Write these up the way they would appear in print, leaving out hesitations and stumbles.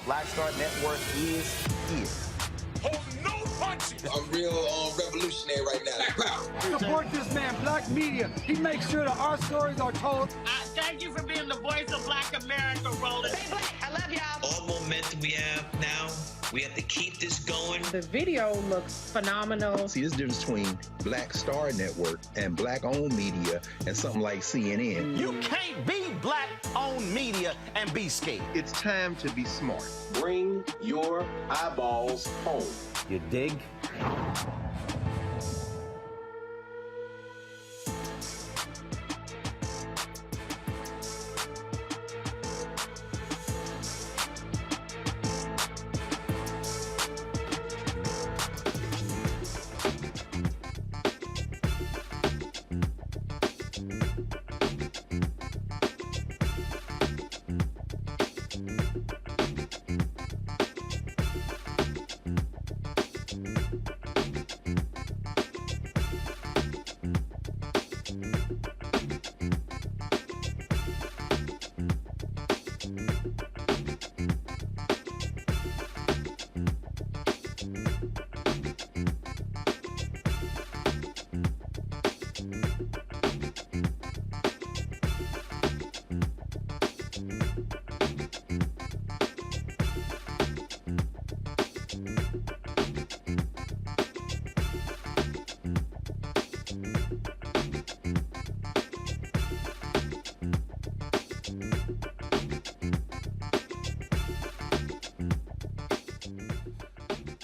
Black Star Network is here. Hold no punches. I'm real revolutionary right now. Support this man, Black Media. He makes sure that our stories are told. Thank you for being the voice of Black America, Roland. Stay black. I love y'all. All momentum we have now, we have to keep this going. The video looks phenomenal. See, there's a difference between Black Star Network and Black-owned media and something like CNN. You can't be Black-owned media and be scared. It's time to be smart. Bring your eyeballs home. You dig?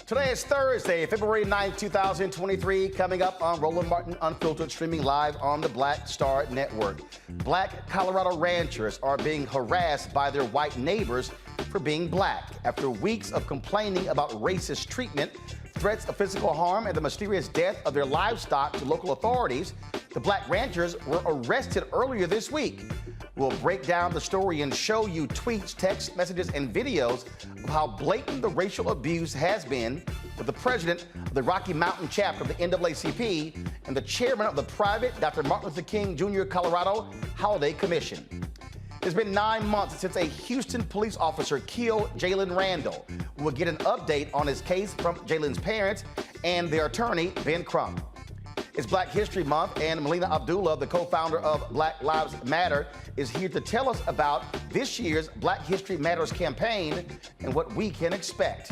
Today is Thursday, February 9th, 2023, coming up on Roland Martin Unfiltered, streaming live on the Black Star Network. Black Colorado ranchers are being harassed by their white neighbors for being black after weeks of complaining about racist treatment, threats of physical harm, and the mysterious death of their livestock to local authorities. The black ranchers were arrested earlier this week. We'll break down the story and show you tweets, text messages, and videos of how blatant the racial abuse has been with the president of the Rocky Mountain chapter of the NAACP and the chairman of the private Dr. Martin Luther King Jr. Colorado Holiday Commission. It's been 9 months since a Houston police officer killed Jalen Randle. We'll get an update on his case from Jalen's parents and their attorney, Ben Crump. It's Black History Month, and Melina Abdullah, the co-founder of Black Lives Matter, is here to tell us about this year's Black History Matters campaign and what we can expect.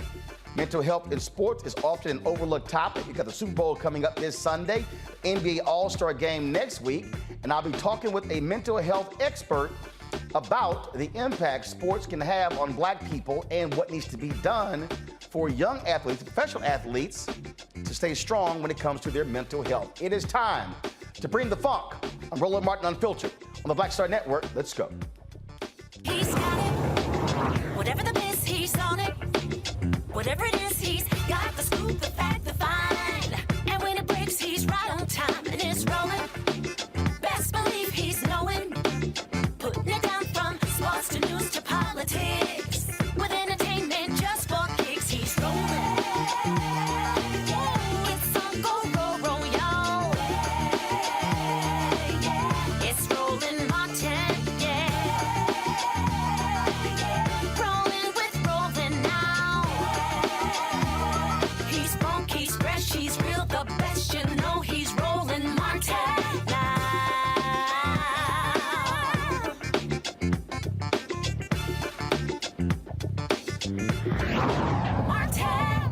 Mental health in sports is often an overlooked topic. We've got the Super Bowl coming up this Sunday, NBA All-Star Game next week, and I'll be talking with a mental health expert about the impact sports can have on black people and what needs to be done for young athletes, professional athletes, to stay strong when it comes to their mental health. It is time to bring the funk. I'm Roland Martin Unfiltered on the Black Star Network. Let's go. He's got it. Whatever the miss, he's on it. Whatever it is, he's got the scoop, the fact, the find. And when it breaks, he's right on time and it's rolling. Best believe he's knowing. Putting it down from sports to news to politics. With entertainment just for kicks, he's rolling. It's on Go, roll, roll, y'all. It's Roland Martin, yeah. Rolling with Roland now. He's funky, he's fresh, he's real, the best, you know he's Roland Martin now. Martin.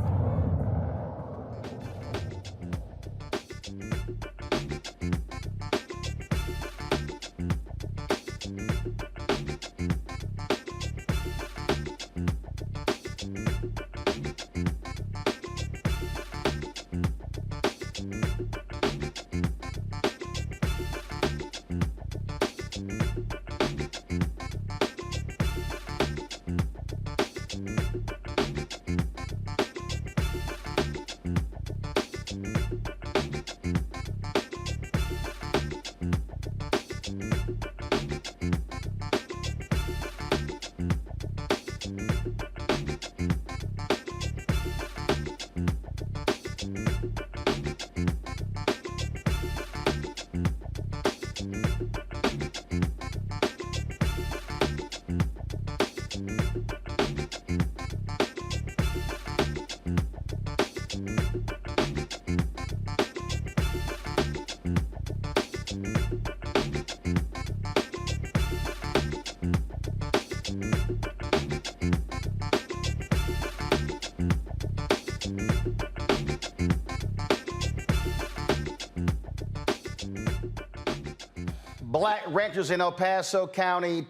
Black ranchers in El Paso County,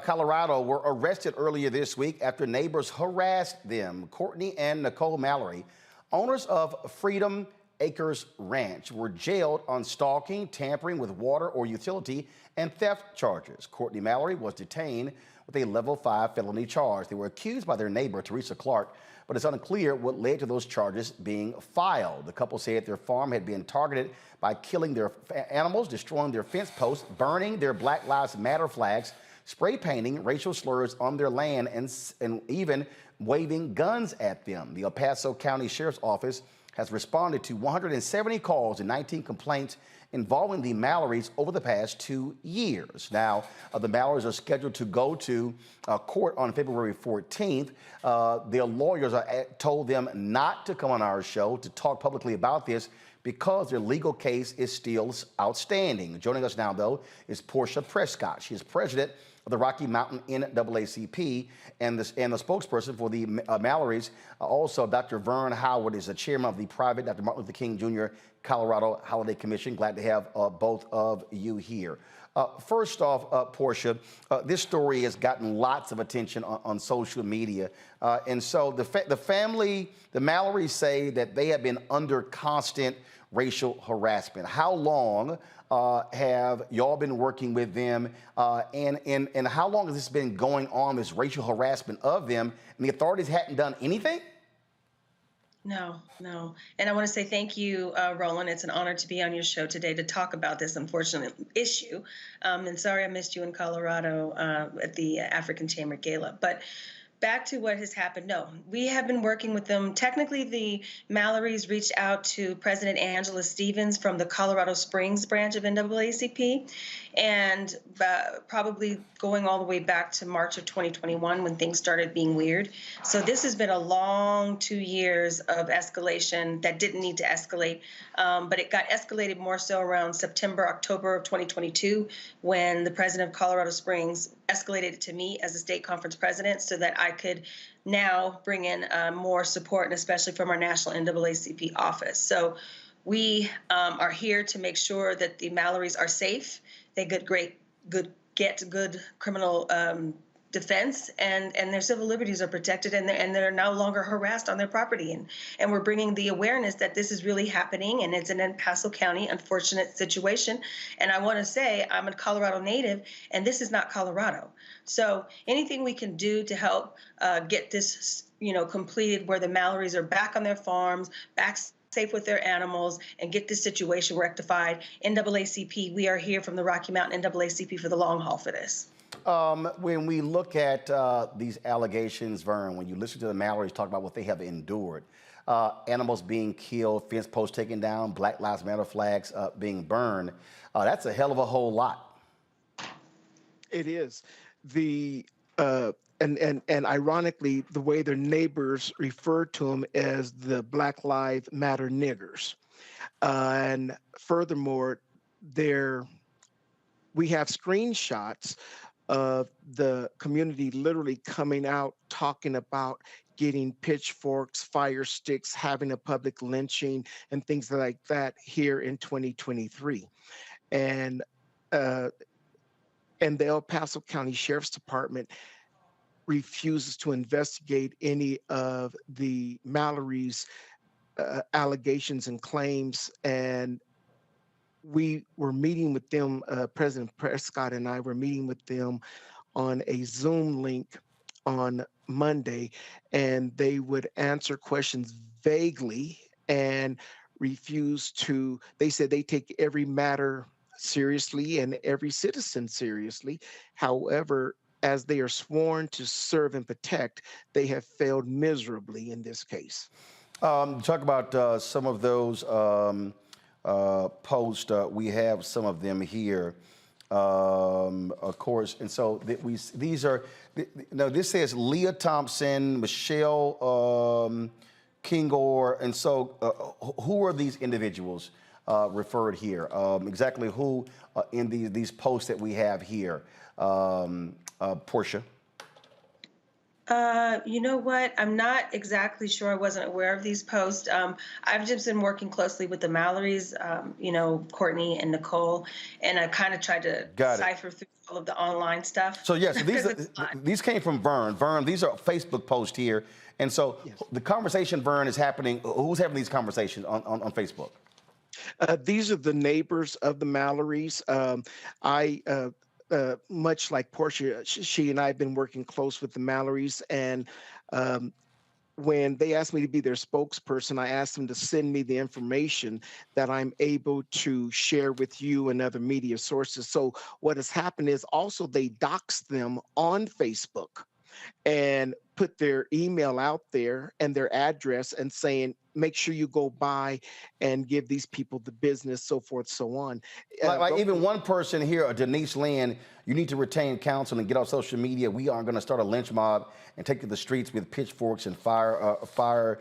Colorado, were arrested earlier this week after neighbors harassed them. Courtney and Nicole Mallory, owners of Freedom Acres Ranch, were jailed on stalking, tampering with water or utility, and theft charges. Courtney Mallory was detained with a level 5 felony charge. They were accused by their neighbor, Teresa Clark, but it's unclear what led to those charges being filed. The couple said their farm had been targeted by killing their animals, destroying their fence posts, burning their Black Lives Matter flags, spray painting racial slurs on their land, and even waving guns at them. The El Paso County Sheriff's Office has responded to 170 calls and 19 complaints involving the Mallorys over the past 2 years. Now, the Mallorys are scheduled to go to court on February 14th. Their lawyers told them not to come on our show to talk publicly about this because their legal case is still outstanding. Joining us now, though, is Portia Prescott. She is president of the Rocky Mountain NAACP and the spokesperson for the Mallorys. Also, Dr. Vern Howard is the chairman of the private Dr. Martin Luther King Jr. Colorado Holiday Commission. Glad to have both of you here. First off, Portia, this story has gotten lots of attention on social media. And so the family, the Mallorys, say that they have been under constant racial harassment. How long have y'all been working with them? And how long has this been going on, this racial harassment of them, and the authorities hadn't done anything? No. And I want to say thank you, Roland. It's an honor to be on your show today to talk about this unfortunate issue. And sorry I missed you in Colorado at the African Chamber Gala. But back to what has happened. No, we have been working with them. Technically, the Mallorys reached out to President Angela Stevens from the Colorado Springs branch of NAACP, and probably going all the way back to March of 2021 when things started being weird. So this has been a long 2 years of escalation that didn't need to escalate, but it got escalated more so around September, October of 2022 when the president of Colorado Springs escalated it to me as a state conference president so that I could now bring in more support, and especially from our national NAACP office. So we are here to make sure that the Mallorys are safe. They get good get good criminal defense, and their civil liberties are protected, and they're no longer harassed on their property. And we're bringing the awareness that this is really happening, and it's an El Paso County unfortunate situation. And I want to say I'm a Colorado native, and this is not Colorado. So anything we can do to help get this, completed, where the Mallorys are back on their farms, back safe with their animals, and get this situation rectified. NAACP, we are here from the Rocky Mountain NAACP for the long haul for this. When we look at these allegations, Vern, when you listen to the Mallorys talk about what they have endured, animals being killed, fence posts taken down, Black Lives Matter flags being burned, that's a hell of a whole lot. It is. And ironically, the way their neighbors refer to them as the Black Lives Matter niggers. And furthermore, we have screenshots of the community literally coming out talking about getting pitchforks, fire sticks, having a public lynching, and things like that here in 2023. And the El Paso County Sheriff's Department refuses to investigate any of the Mallorys' allegations and claims. And we were meeting with them, President Prescott and I were meeting with them on a Zoom link on Monday, and they would answer questions vaguely and refuse to. They said they take every matter seriously and every citizen seriously. However, as they are sworn to serve and protect, they have failed miserably in this case. Talk about some of those posts. We have some of them here, of course. And so these are, this says Leah Thompson, Michelle Kingor. And so who are these individuals referred here? Exactly who in these posts that we have here? Portia? You know what? I'm not exactly sure. I wasn't aware of these posts. I've just been working closely with the Mallorys, Courtney and Nicole, and I kind of tried to cipher through all of the online stuff. So yes, these came from Vern. Vern, these are Facebook posts here. And so the conversation, Vern, is happening. Who's having these conversations on Facebook? These are the neighbors of the Mallorys. Much like Portia, she and I have been working close with the Mallorys, and when they asked me to be their spokesperson, I asked them to send me the information that I'm able to share with you and other media sources. So what has happened is also they doxed them on Facebook and put their email out there and their address and saying, make sure you go by and give these people the business, so forth, so on. Like even one person here, Denise Lynn, you need to retain counsel and get off social media. We are going to start a lynch mob and take to the streets with pitchforks and fire.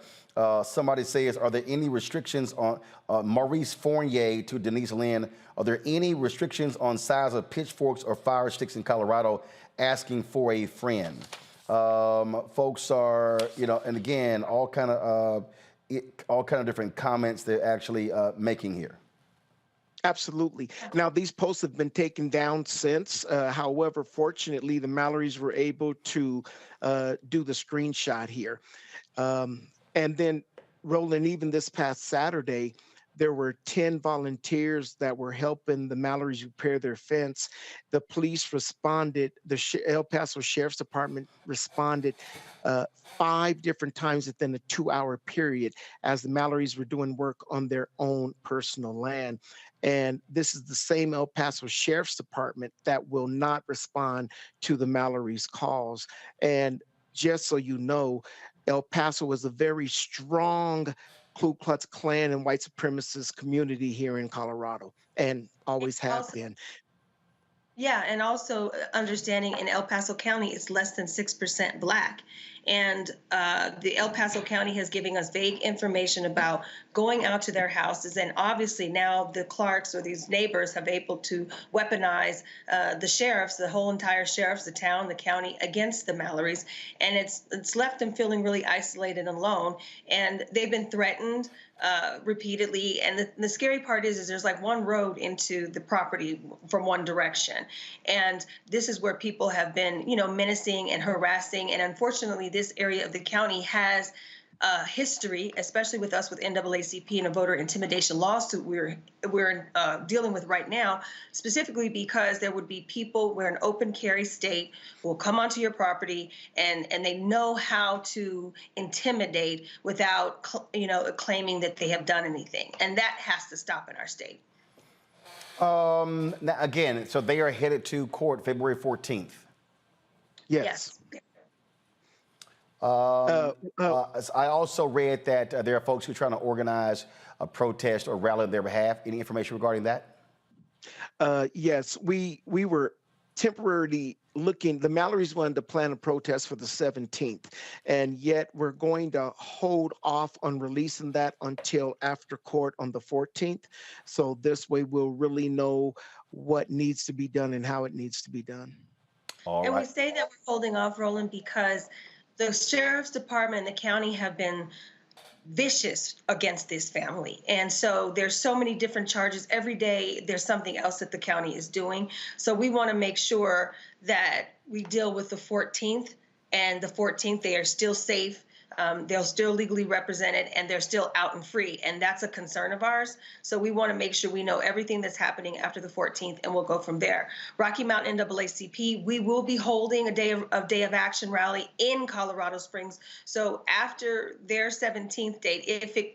Somebody says, are there any restrictions on Maurice Fournier to Denise Lynn? Are there any restrictions on size of pitchforks or fire sticks in Colorado? Asking for a friend. Folks are, and again, all kind of different comments they're actually making here. Absolutely. Now, these posts have been taken down since. However, fortunately, the Mallorys were able to do the screenshot here. And then, Roland, even this past Saturday, there were 10 volunteers that were helping the Mallorys repair their fence. The police responded, the El Paso Sheriff's Department responded 5 different times within a 2-hour period as the Mallorys were doing work on their own personal land. And this is the same El Paso Sheriff's Department that will not respond to the Mallorys' calls. And just so you know, El Paso was a very strong Ku Klux Klan and white supremacist community here in Colorado, and always have been. Yeah, and also understanding in El Paso County, it's less than 6% Black. and the El Paso County has given us vague information about going out to their houses. And obviously now the Clarks or these neighbors have able to weaponize the sheriffs, the whole entire sheriffs, the town, the county against the Mallorys. And it's left them feeling really isolated and alone. And they've been threatened repeatedly. And the scary part is there's like one road into the property from one direction. And this is where people have been, menacing and harassing. And unfortunately, this area of the county has history, especially with us with NAACP and a voter intimidation lawsuit we're dealing with right now, specifically because there would be people, we're an open carry state, who will come onto your property and they know how to intimidate without, claiming that they have done anything. And that has to stop in our state. Now, again, so they are headed to court February 14th. Yes. I also read that there are folks who are trying to organize a protest or rally on their behalf. Any information regarding that? Yes, we were temporarily looking. The Mallorys wanted to plan a protest for the 17th, and yet we're going to hold off on releasing that until after court on the 14th. So this way we'll really know what needs to be done and how it needs to be done. All and right. we say that we're holding off, Roland, because the sheriff's department and the county have been vicious against this family. And so there's so many different charges. Every day there's something else that the county is doing. So we want to make sure that we deal with the 14th, and the 14th they are still safe. They're still legally represented and they're still out and free. And that's a concern of ours. So we want to make sure we know everything that's happening after the 14th, and we'll go from there. Rocky Mountain NAACP, we will be holding a day of action rally in Colorado Springs. So after their 17th date,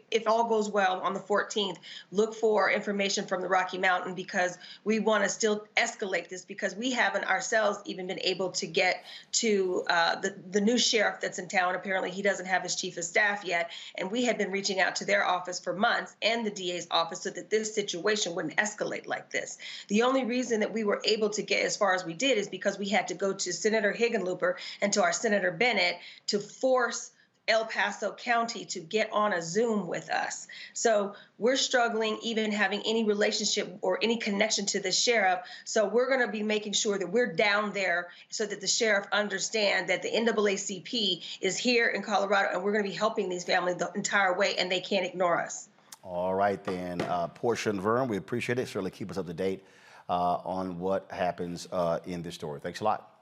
if all goes well on the 14th, look for information from the Rocky Mountain, because we want to still escalate this, because we haven't ourselves even been able to get to the new sheriff that's in town. Apparently he doesn't have his chief of staff yet, and we had been reaching out to their office for months and the DA's office so that this situation wouldn't escalate like this. The only reason that we were able to get as far as we did is because we had to go to Senator Hickenlooper and to our Senator Bennett to force El Paso County to get on a Zoom with us. So we're struggling even having any relationship or any connection to the sheriff. So we're going to be making sure that we're down there so that the sheriff understand that the NAACP is here in Colorado, and we're going to be helping these families the entire way, and they can't ignore us. All right, then. Portia and Vern, we appreciate it. Certainly keep us up to date on what happens in this story. Thanks a lot.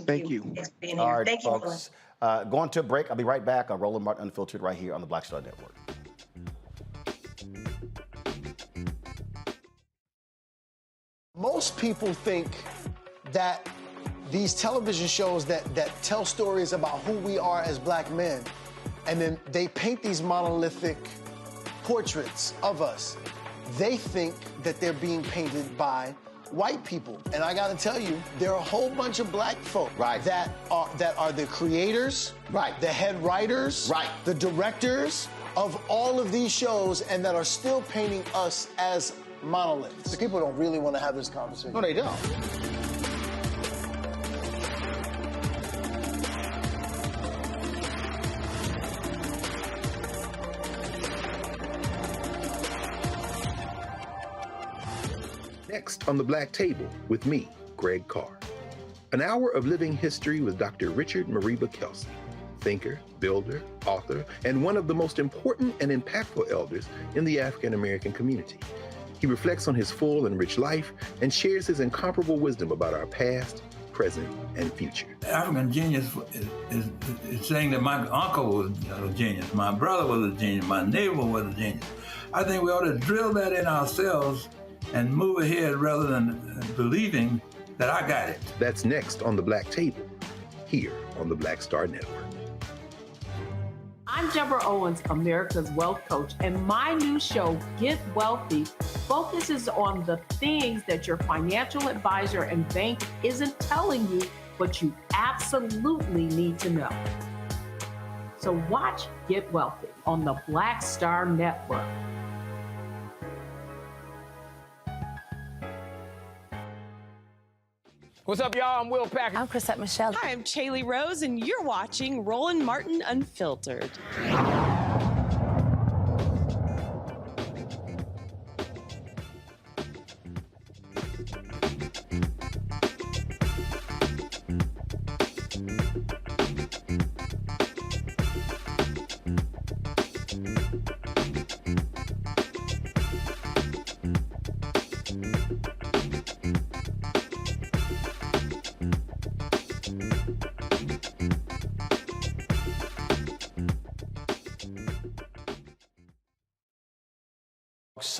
Thank you. Thanks for being here. All right, Thank folks. Going to a break. I'll be right back on Roland Martin Unfiltered right here on the Black Star Network. Most people think that these television shows that tell stories about who we are as black men, and then they paint these monolithic portraits of us, they think that they're being painted by white people. And I gotta tell you, there are a whole bunch of black folk that are the creators, the head writers, the directors of all of these shows, and that are still painting us as monoliths. The people don't really want to have this conversation. No, they don't. Next on the Black Table with me, Greg Carr. An hour of living history with Dr. Richard Mariba Kelsey, thinker, builder, author, and one of the most important and impactful elders in the African American community. He reflects on his full and rich life and shares his incomparable wisdom about our past, present, and future. African genius is saying that my uncle was a genius, my brother was a genius, my neighbor was a genius. I think we ought to drill that in ourselves and move ahead rather than believing that I got it. That's next on the Black Table, here on the Black Star Network. I'm Deborah Owens, America's Wealth Coach, and my new show, Get Wealthy, focuses on the things that your financial advisor and bank isn't telling you, but you absolutely need to know. So watch Get Wealthy on the Black Star Network. What's up, y'all? I'm Will Packer. I'm Chrisette Michelle. Hi, I'm Chaley Rose, and you're watching Roland Martin Unfiltered.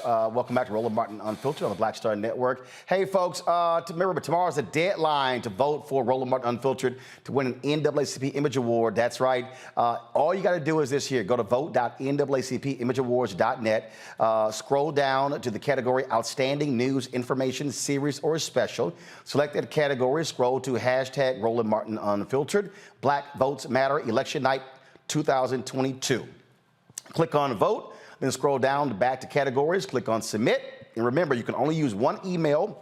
Welcome back to Roland Martin Unfiltered on the Black Star Network. Hey, folks, remember, tomorrow's the deadline to vote for Roland Martin Unfiltered to win an NAACP Image Award. That's right. All you got to do is this here. Go to vote.naacpimageawards.net. Scroll down to the category Outstanding News, Information, Series, or Special. Select that category. Scroll to hashtag Roland Martin Unfiltered. Black Votes Matter, Election Night 2022. Click on Vote. Then scroll down back to categories, click on submit. And remember, you can only use one email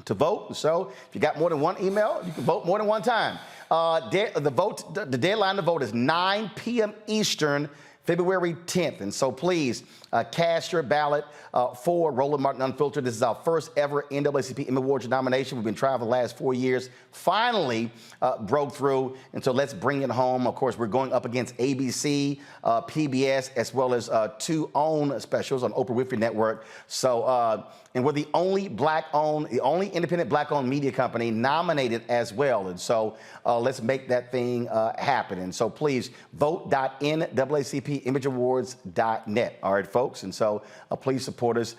to vote. So if you got more than one email, you can vote more than one time. The deadline to vote is 9 p.m. Eastern, February 10th. And so please cast your ballot for Roland Martin Unfiltered. This is our first ever NAACP Image Awards nomination. We've been trying for the last 4 years. Finally broke through. And so let's bring it home. Of course, we're going up against ABC, PBS, as well as two own specials on Oprah Winfrey Network. So, and we're the only the only independent black-owned media company nominated as well. And so let's make that thing happen. And so please vote.naacpimageawards.net. All right, folks. And so please support us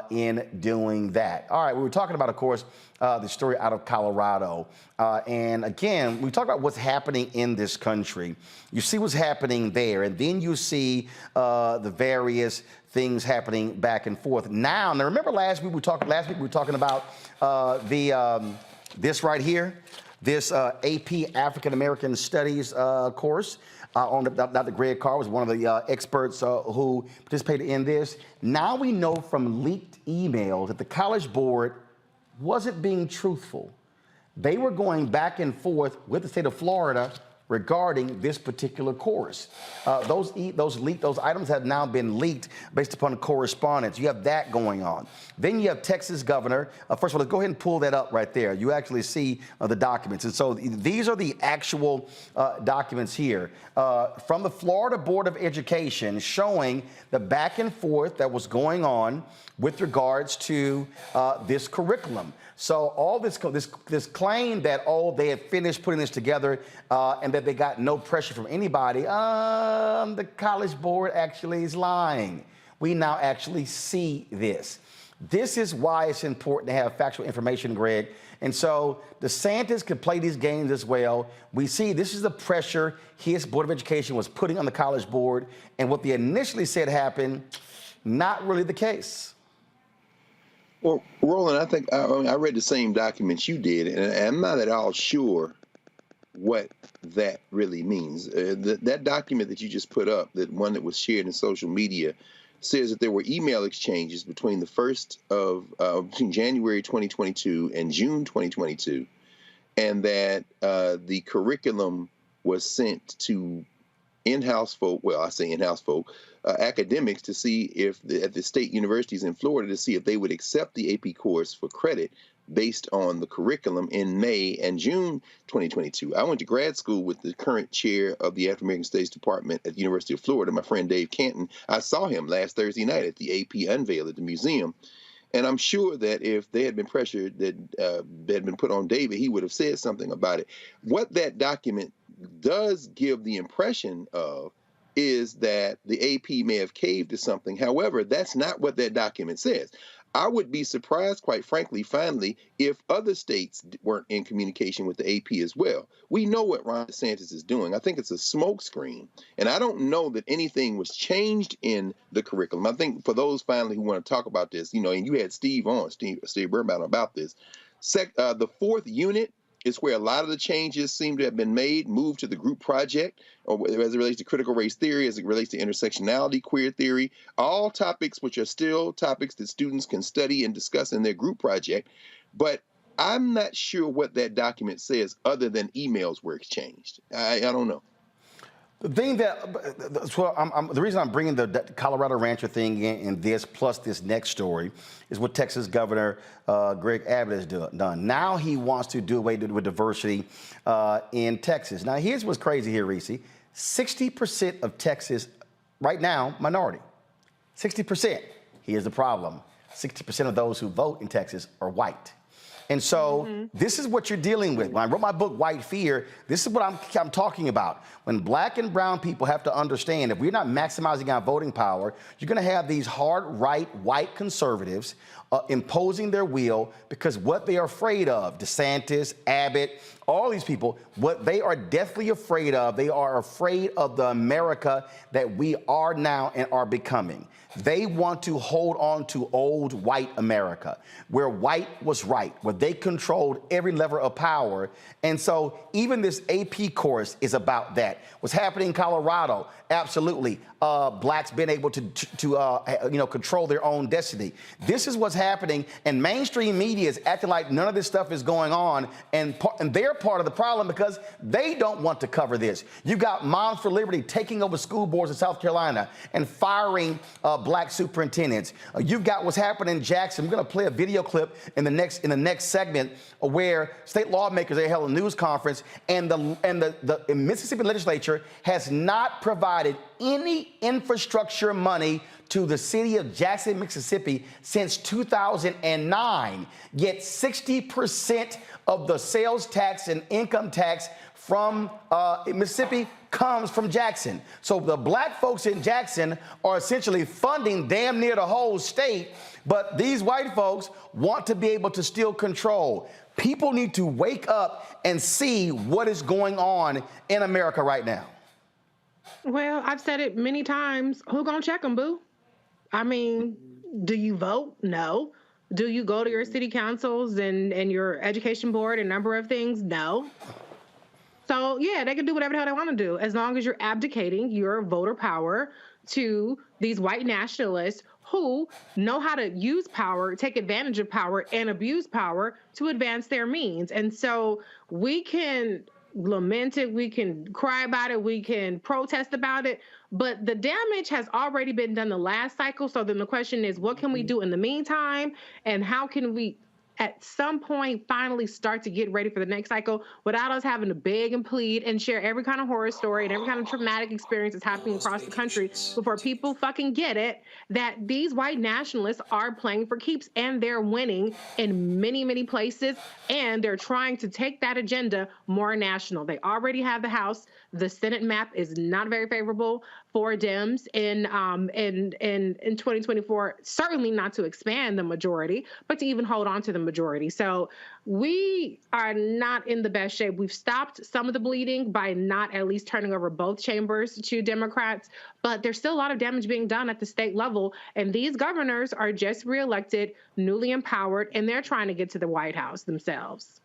in doing that. All right, we were talking about, of course, the story out of Colorado. And again, we talk about what's happening in this country. You see what's happening there, and then you see the various things happening back and forth. Now remember last week we were talking about this right here, this AP African American Studies course. Dr. Greg Carr was one of the experts who participated in this. Now we know from leaked emails that the College Board wasn't being truthful. They were going back and forth with the state of Florida regarding this particular course. Those items have now been leaked based upon correspondence. You have that going on. Then you have Texas governor. First of all, let's go ahead and pull that up right there. You actually see the documents. And so these are the actual documents here from the Florida Board of Education showing the back and forth that was going on with regards to this curriculum. So all this claim that, they had finished putting this together and that they got no pressure from anybody, the College Board actually is lying. We now actually see this. This is why it's important to have factual information, Greg. And so DeSantis could play these games as well. We see this is the pressure his Board of Education was putting on the College Board. And what they initially said happened, not really the case. Well, Roland, I think I read the same documents you did, and I'm not at all sure what that really means. That document that you just put up, that one that was shared in social media, says that there were email exchanges between between January 2022 and June 2022, and that the curriculum was sent to in-house folk, well, I say in-house folk, academics to see if at the state universities in Florida to see if they would accept the AP course for credit based on the curriculum in May and June 2022. I went to grad school with the current chair of the African American Studies Department at the University of Florida, my friend Dave Canton. I saw him last Thursday night at the AP unveil at the museum. And I'm sure that if they had been pressured, that had been put on David, he would have said something about it. What that document does give the impression of is that the AP may have caved to something. However, that's not what that document says. I would be surprised, quite frankly, finally, if other states weren't in communication with the AP as well. We know what Ron DeSantis is doing. I think it's a smokescreen. And I don't know that anything was changed in the curriculum. I think for those finally who want to talk about this, and you had Steve Birnbaum about this. The fourth unit is where a lot of the changes seem to have been moved to the group project, or as it relates to critical race theory, as it relates to intersectionality, queer theory, all topics which are still topics that students can study and discuss in their group project. But I'm not sure what that document says other than emails were exchanged. I don't know. The thing the reason I'm bringing the Colorado rancher thing in this plus this next story is what Texas Governor Greg Abbott has done. Now he wants to do away with diversity in Texas. Now here's what's crazy here, Reese. 60% of Texas right now, minority. 60%. Here's the problem. 60% of those who vote in Texas are white. And so this is what you're dealing with. When I wrote my book, White Fear, this is what I'm talking about. When black and brown people have to understand, if we're not maximizing our voting power, you're going to have these hard right white conservatives imposing their will because what they are afraid of, DeSantis, Abbott, all these people, what they are deathly afraid of, they are afraid of the America that we are now and are becoming. They want to hold on to old white America, where white was right, where they controlled every lever of power. And so even this AP course is about that. What's happening in Colorado, absolutely. Blacks being able to control their own destiny. This is what's happening, and mainstream media is acting like none of this stuff is going on, and they're part of the problem because they don't want to cover this. You've got Moms for Liberty taking over school boards in South Carolina and firing black superintendents. You've got what's happening in Jackson. I'm going to play a video clip in the next segment where state lawmakers they held a news conference, and the Mississippi legislature has not provided any infrastructure money to the city of Jackson, Mississippi since 2009. Yet 60% of the sales tax and income tax from Mississippi comes from Jackson. So the black folks in Jackson are essentially funding damn near the whole state, but these white folks want to be able to still control. People need to wake up and see what is going on in America right now. Well, I've said it many times. Who gonna check them, boo? I mean, do you vote? No. Do you go to your city councils and your education board and number of things? No. So, yeah, they can do whatever the hell they want to do as long as you're abdicating your voter power to these white nationalists who know how to use power, take advantage of power, and abuse power to advance their means. And so we can lament it, we can cry about it, we can protest about it, but the damage has already been done the last cycle. So then the question is, what can we do in the meantime? And how can we, at some point, finally start to get ready for the next cycle without us having to beg and plead and share every kind of horror story and every kind of traumatic experience that's happening across the country before people fucking get it, that these white nationalists are playing for keeps and they're winning in many, many places, and they're trying to take that agenda more national. They already have the House. The Senate map is not very favorable for Dems in 2024, certainly not to expand the majority, but to even hold on to the majority. So we are not in the best shape. We've stopped some of the bleeding by not at least turning over both chambers to Democrats, but there's still a lot of damage being done at the state level. And these governors are just reelected, newly empowered, and they're trying to get to the White House themselves.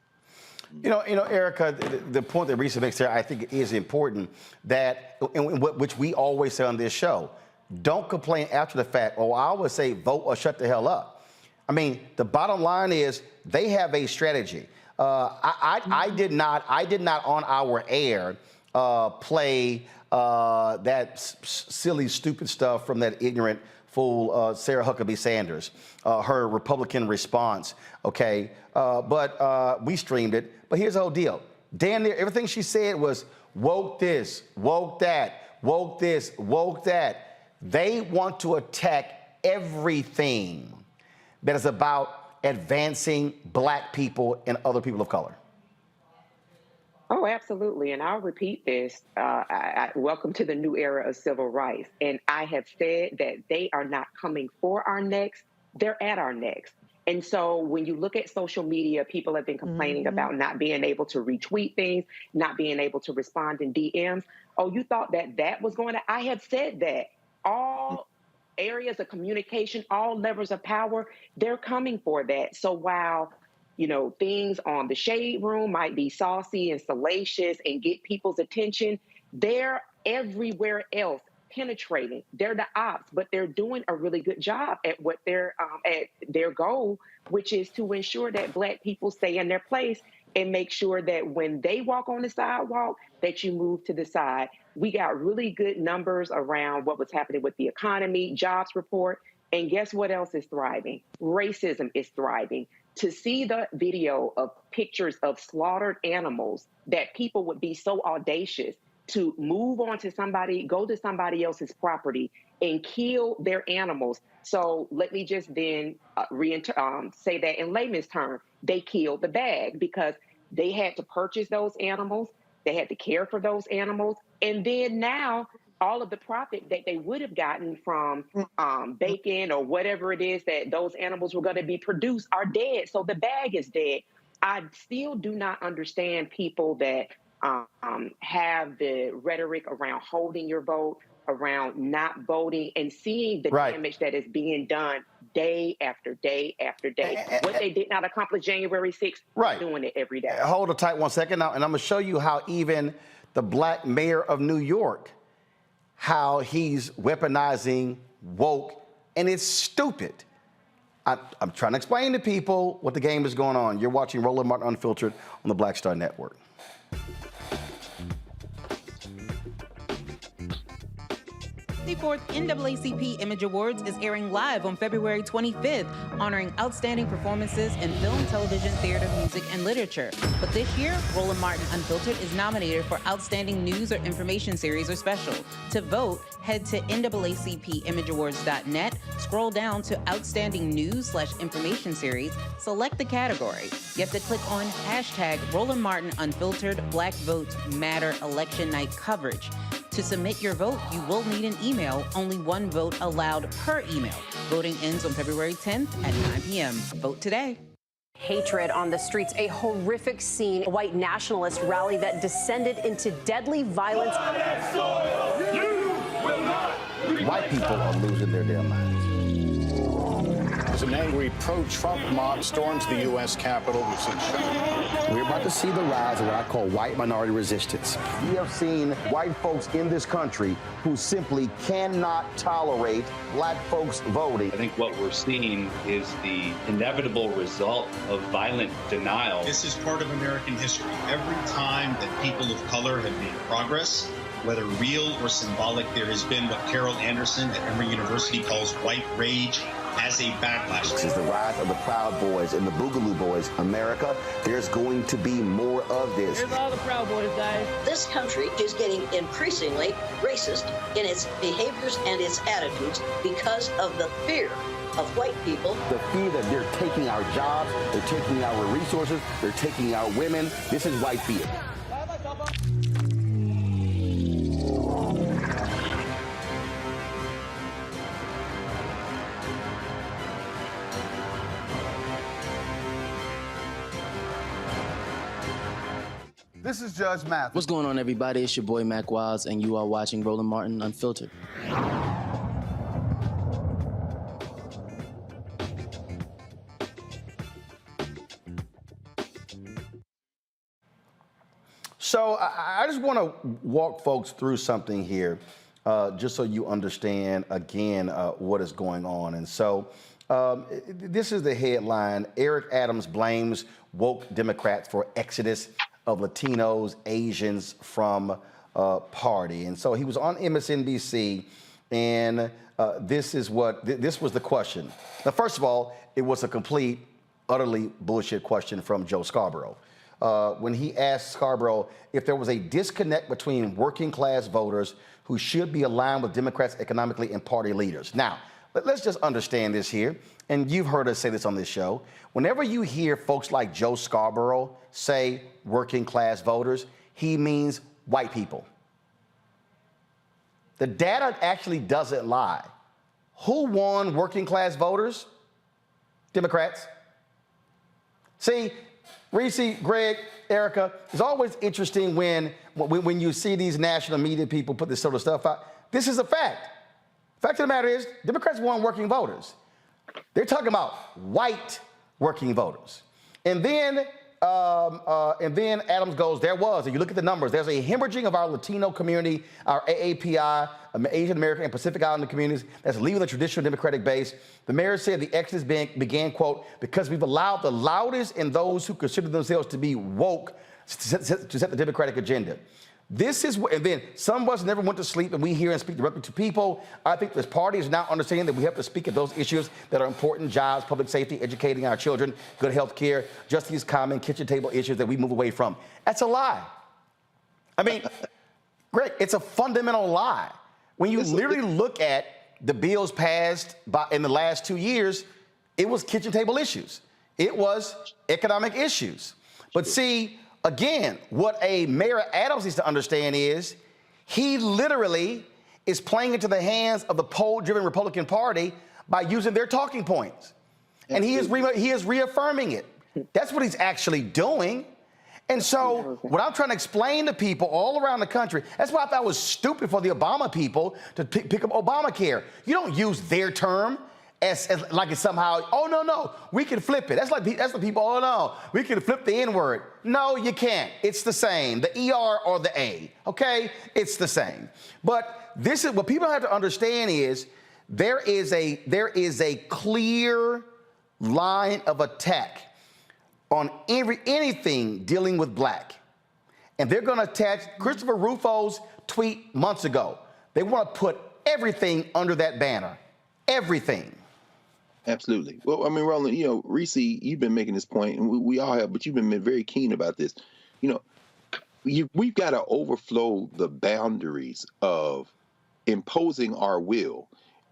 You know, Erica, the point that Risa makes there, I think is important, that, which we always say on this show, don't complain after the fact. Oh, I always say vote or shut the hell up. I mean, the bottom line is they have a strategy. I did not on our air play that silly, stupid stuff from that ignorant fool, Sarah Huckabee Sanders, her Republican response, okay? But we streamed it. But here's the whole deal. Damn near everything she said was woke this, woke that, woke this, woke that. They want to attack everything that is about advancing black people and other people of color. Oh, absolutely. And I'll repeat this. I welcome to the new era of civil rights. And I have said that they are not coming for our necks. They're at our necks. And so when you look at social media, people have been complaining about not being able to retweet things, not being able to respond in DMs. Oh, you thought that was going to, I have said that all areas of communication, all levers of power, they're coming for that. So while, you know, things on the Shade Room might be saucy and salacious and get people's attention, they're everywhere else penetrating. They're the ops, but they're doing a really good job at what they're at their goal, which is to ensure that Black people stay in their place and make sure that when they walk on the sidewalk, that you move to the side. We got really good numbers around what was happening with the economy, jobs report, and guess what else is thriving? Racism is thriving. To see the video of pictures of slaughtered animals, that people would be so audacious to move on to somebody, go to somebody else's property and kill their animals. So let me just then say that in layman's terms, they killed the bag because they had to purchase those animals, they had to care for those animals, and then now all of the profit that they would have gotten from bacon or whatever it is that those animals were going to be produced are dead. So the bag is dead. I still do not understand people that have the rhetoric around holding your vote, around not voting, and seeing the damage that is being done day after day after day. What they did not accomplish January 6th, they're doing it every day. Hold it tight 1 second now, and I'm going to show you how even the Black mayor of New York, how he's weaponizing woke, and it's stupid. I'm trying to explain to people what the game is going on. You're watching Roland Martin Unfiltered on the Black Star Network. The 4th NAACP Image Awards is airing live on February 25th, honoring outstanding performances in film, television, theater, music, and literature. But this year, Roland Martin Unfiltered is nominated for Outstanding News or Information Series or Special. To vote, head to NAACPImageAwards.net, scroll down to Outstanding News/Information Series, select the category. You have to click on hashtag Roland Martin Unfiltered Black Votes Matter Election Night Coverage. To submit your vote, you will need an email. Only one vote allowed per email. Voting ends on February 10th at 9 p.m. Vote today. Hatred on the streets, a horrific scene, a white nationalist rally that descended into deadly violence. White people are losing their damn minds. As an angry pro-Trump mob storms the U.S. Capitol, we're about to see the rise of what I call white minority resistance. We have seen white folks in this country who simply cannot tolerate Black folks voting. I think what we're seeing is the inevitable result of violent denial. This is part of American history. Every time that people of color have made progress, whether real or symbolic, there has been what Carol Anderson at Emory University calls white rage as a backlash. This is the rise of the Proud Boys and the Boogaloo Boys. America, there's going to be more of this. Here's all the Proud Boys, guys. This country is getting increasingly racist in its behaviors and its attitudes because of the fear of white people. The fear that they're taking our jobs, they're taking our resources, they're taking our women. This is white fear. This is Judge Mathis. What's going on, everybody? It's your boy, Mac Wiles, and you are watching Roland Martin Unfiltered. So I just want to walk folks through something here, just so you understand, again, what is going on. And so this is the headline. Eric Adams blames woke Democrats for exodus of Latinos, Asians from party. And so he was on MSNBC, and this was the question. Now, first of all, it was a complete, utterly bullshit question from Joe Scarborough. When he asked Scarborough if there was a disconnect between working class voters who should be aligned with Democrats economically and party leaders. Now, let's just understand this here, and you've heard us say this on this show. Whenever you hear folks like Joe Scarborough say working class voters, he means white people. The data actually doesn't lie. Who won working class voters? Democrats. See, Reese, Greg, Erica, it's always interesting when you see these national media people put this sort of stuff out. This is a fact. Fact of the matter is, Democrats won working voters. They're talking about white working voters. And then And then Adams goes, there was, and you look at the numbers, there's a hemorrhaging of our Latino community, our AAPI, Asian American and Pacific Islander communities that's leaving the traditional Democratic base. The mayor said the exodus began, quote, because we've allowed the loudest and those who consider themselves to be woke to set the Democratic agenda. This is what, and then some of us never went to sleep, and we hear and speak directly to people. I think this party is now understanding that we have to speak at those issues that are important: jobs, public safety, educating our children, good health care, just these common kitchen table issues that we move away from. That's a lie. I mean, Greg, it's a fundamental lie. When you literally look at the bills passed in the last 2 years, it was kitchen table issues. It was economic issues. But see, again, what a Mayor Adams needs to understand is he literally is playing into the hands of the poll-driven Republican Party by using their talking points. And he is reaffirming it. That's what he's actually doing. And so what I'm trying to explain to people all around the country, that's why I thought it was stupid for the Obama people to pick up Obamacare. You don't use their term as like it's somehow, oh, no, we can flip it. That's the people, oh, no, we can flip the N-word. No, you can't. It's the same, the ER or the A, okay? It's the same. But this is what people have to understand is there is a clear line of attack on anything dealing with black. And they're going to attack Christopher Rufo's tweet months ago. They want to put everything under that banner. Everything. Absolutely. Well, I mean, Roland, Reese, you've been making this point, and we all have, but you've been very keen about this. We've got to overflow the boundaries of imposing our will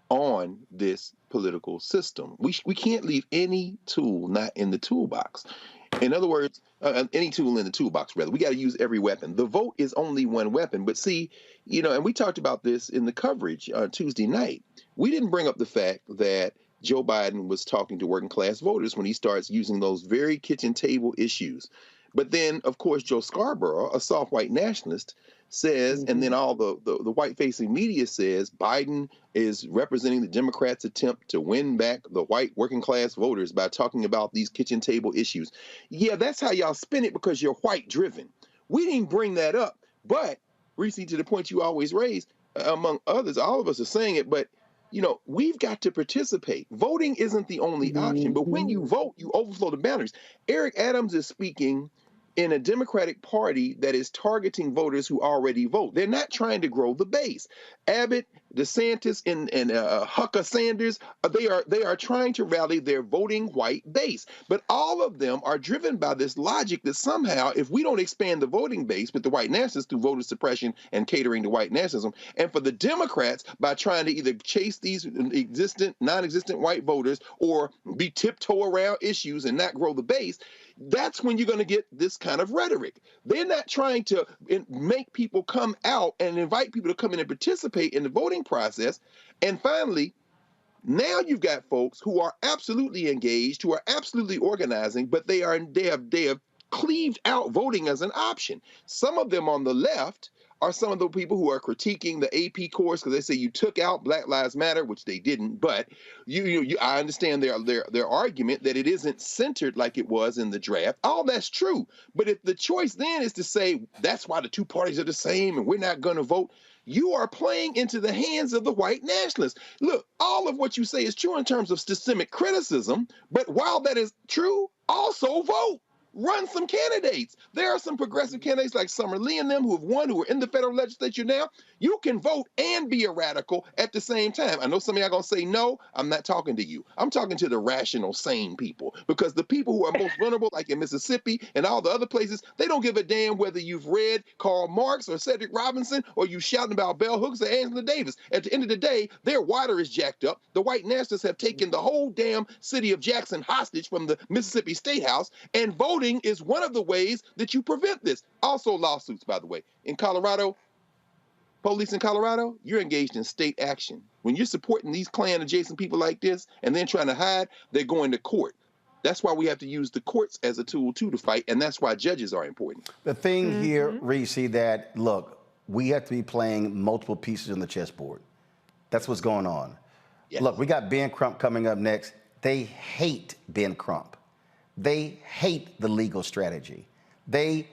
on this political system. We can't leave any tool not in the toolbox. In other words, any tool in the toolbox, rather. We got to use every weapon. The vote is only one weapon. But see, and we talked about this in the coverage on Tuesday night. We didn't bring up the fact that Joe Biden was talking to working class voters when he starts using those very kitchen table issues. But then, of course, Joe Scarborough, a soft white nationalist, says, and then all the white-facing media says, Biden is representing the Democrats' attempt to win back the white working-class voters by talking about these kitchen table issues. Yeah, that's how y'all spin it because you're white-driven. We didn't bring that up. But, Reese, to the point you always raise, among others, all of us are saying it, but we've got to participate. Voting isn't the only option, but when you vote, you overflow the boundaries. Eric Adams is speaking in a Democratic Party that is targeting voters who already vote. They're not trying to grow the base. Abbott, DeSantis, and Hucker Sanders, they are trying to rally their voting white base. But all of them are driven by this logic that somehow, if we don't expand the voting base with the white nationalists through voter suppression and catering to white nationalism, and for the Democrats by trying to either chase these non-existent white voters or be tiptoe around issues and not grow the base, that's when you're going to get this kind of rhetoric. They're not trying to make people come out and invite people to come in and participate in the voting process. And finally, now you've got folks who are absolutely engaged, who are absolutely organizing, but they have cleaved out voting as an option. Some of them on the left are some of the people who are critiquing the AP course because they say you took out Black Lives Matter, which they didn't. But I understand their argument that it isn't centered like it was in the draft. All that's true. But if the choice then is to say that's why the two parties are the same and we're not going to vote, you are playing into the hands of the white nationalists. Look, all of what you say is true in terms of systemic criticism. But while that is true, also vote. Run some candidates. There are some progressive candidates like Summer Lee and them who have won, who are in the federal legislature now. You can vote and be a radical at the same time. I know some of y'all gonna say, no, I'm not talking to you. I'm talking to the rational, sane people, because the people who are most vulnerable, like in Mississippi and all the other places, they don't give a damn whether you've read Karl Marx or Cedric Robinson or you shouting about bell hooks or Angela Davis. At the end of the day, their water is jacked up. The white nationalists have taken the whole damn city of Jackson hostage from the Mississippi State House, and voting is one of the ways that you prevent this. Also lawsuits, by the way. In Colorado, police in Colorado, you're engaged in state action. When you're supporting these Klan adjacent people like this and then trying to hide, they're going to court. That's why we have to use the courts as a tool too to fight, and that's why judges are important. The thing here, Reese, that look, we have to be playing multiple pieces on the chessboard. That's what's going on. Yes. Look, we got Ben Crump coming up next. They hate Ben Crump. They hate the legal strategy. They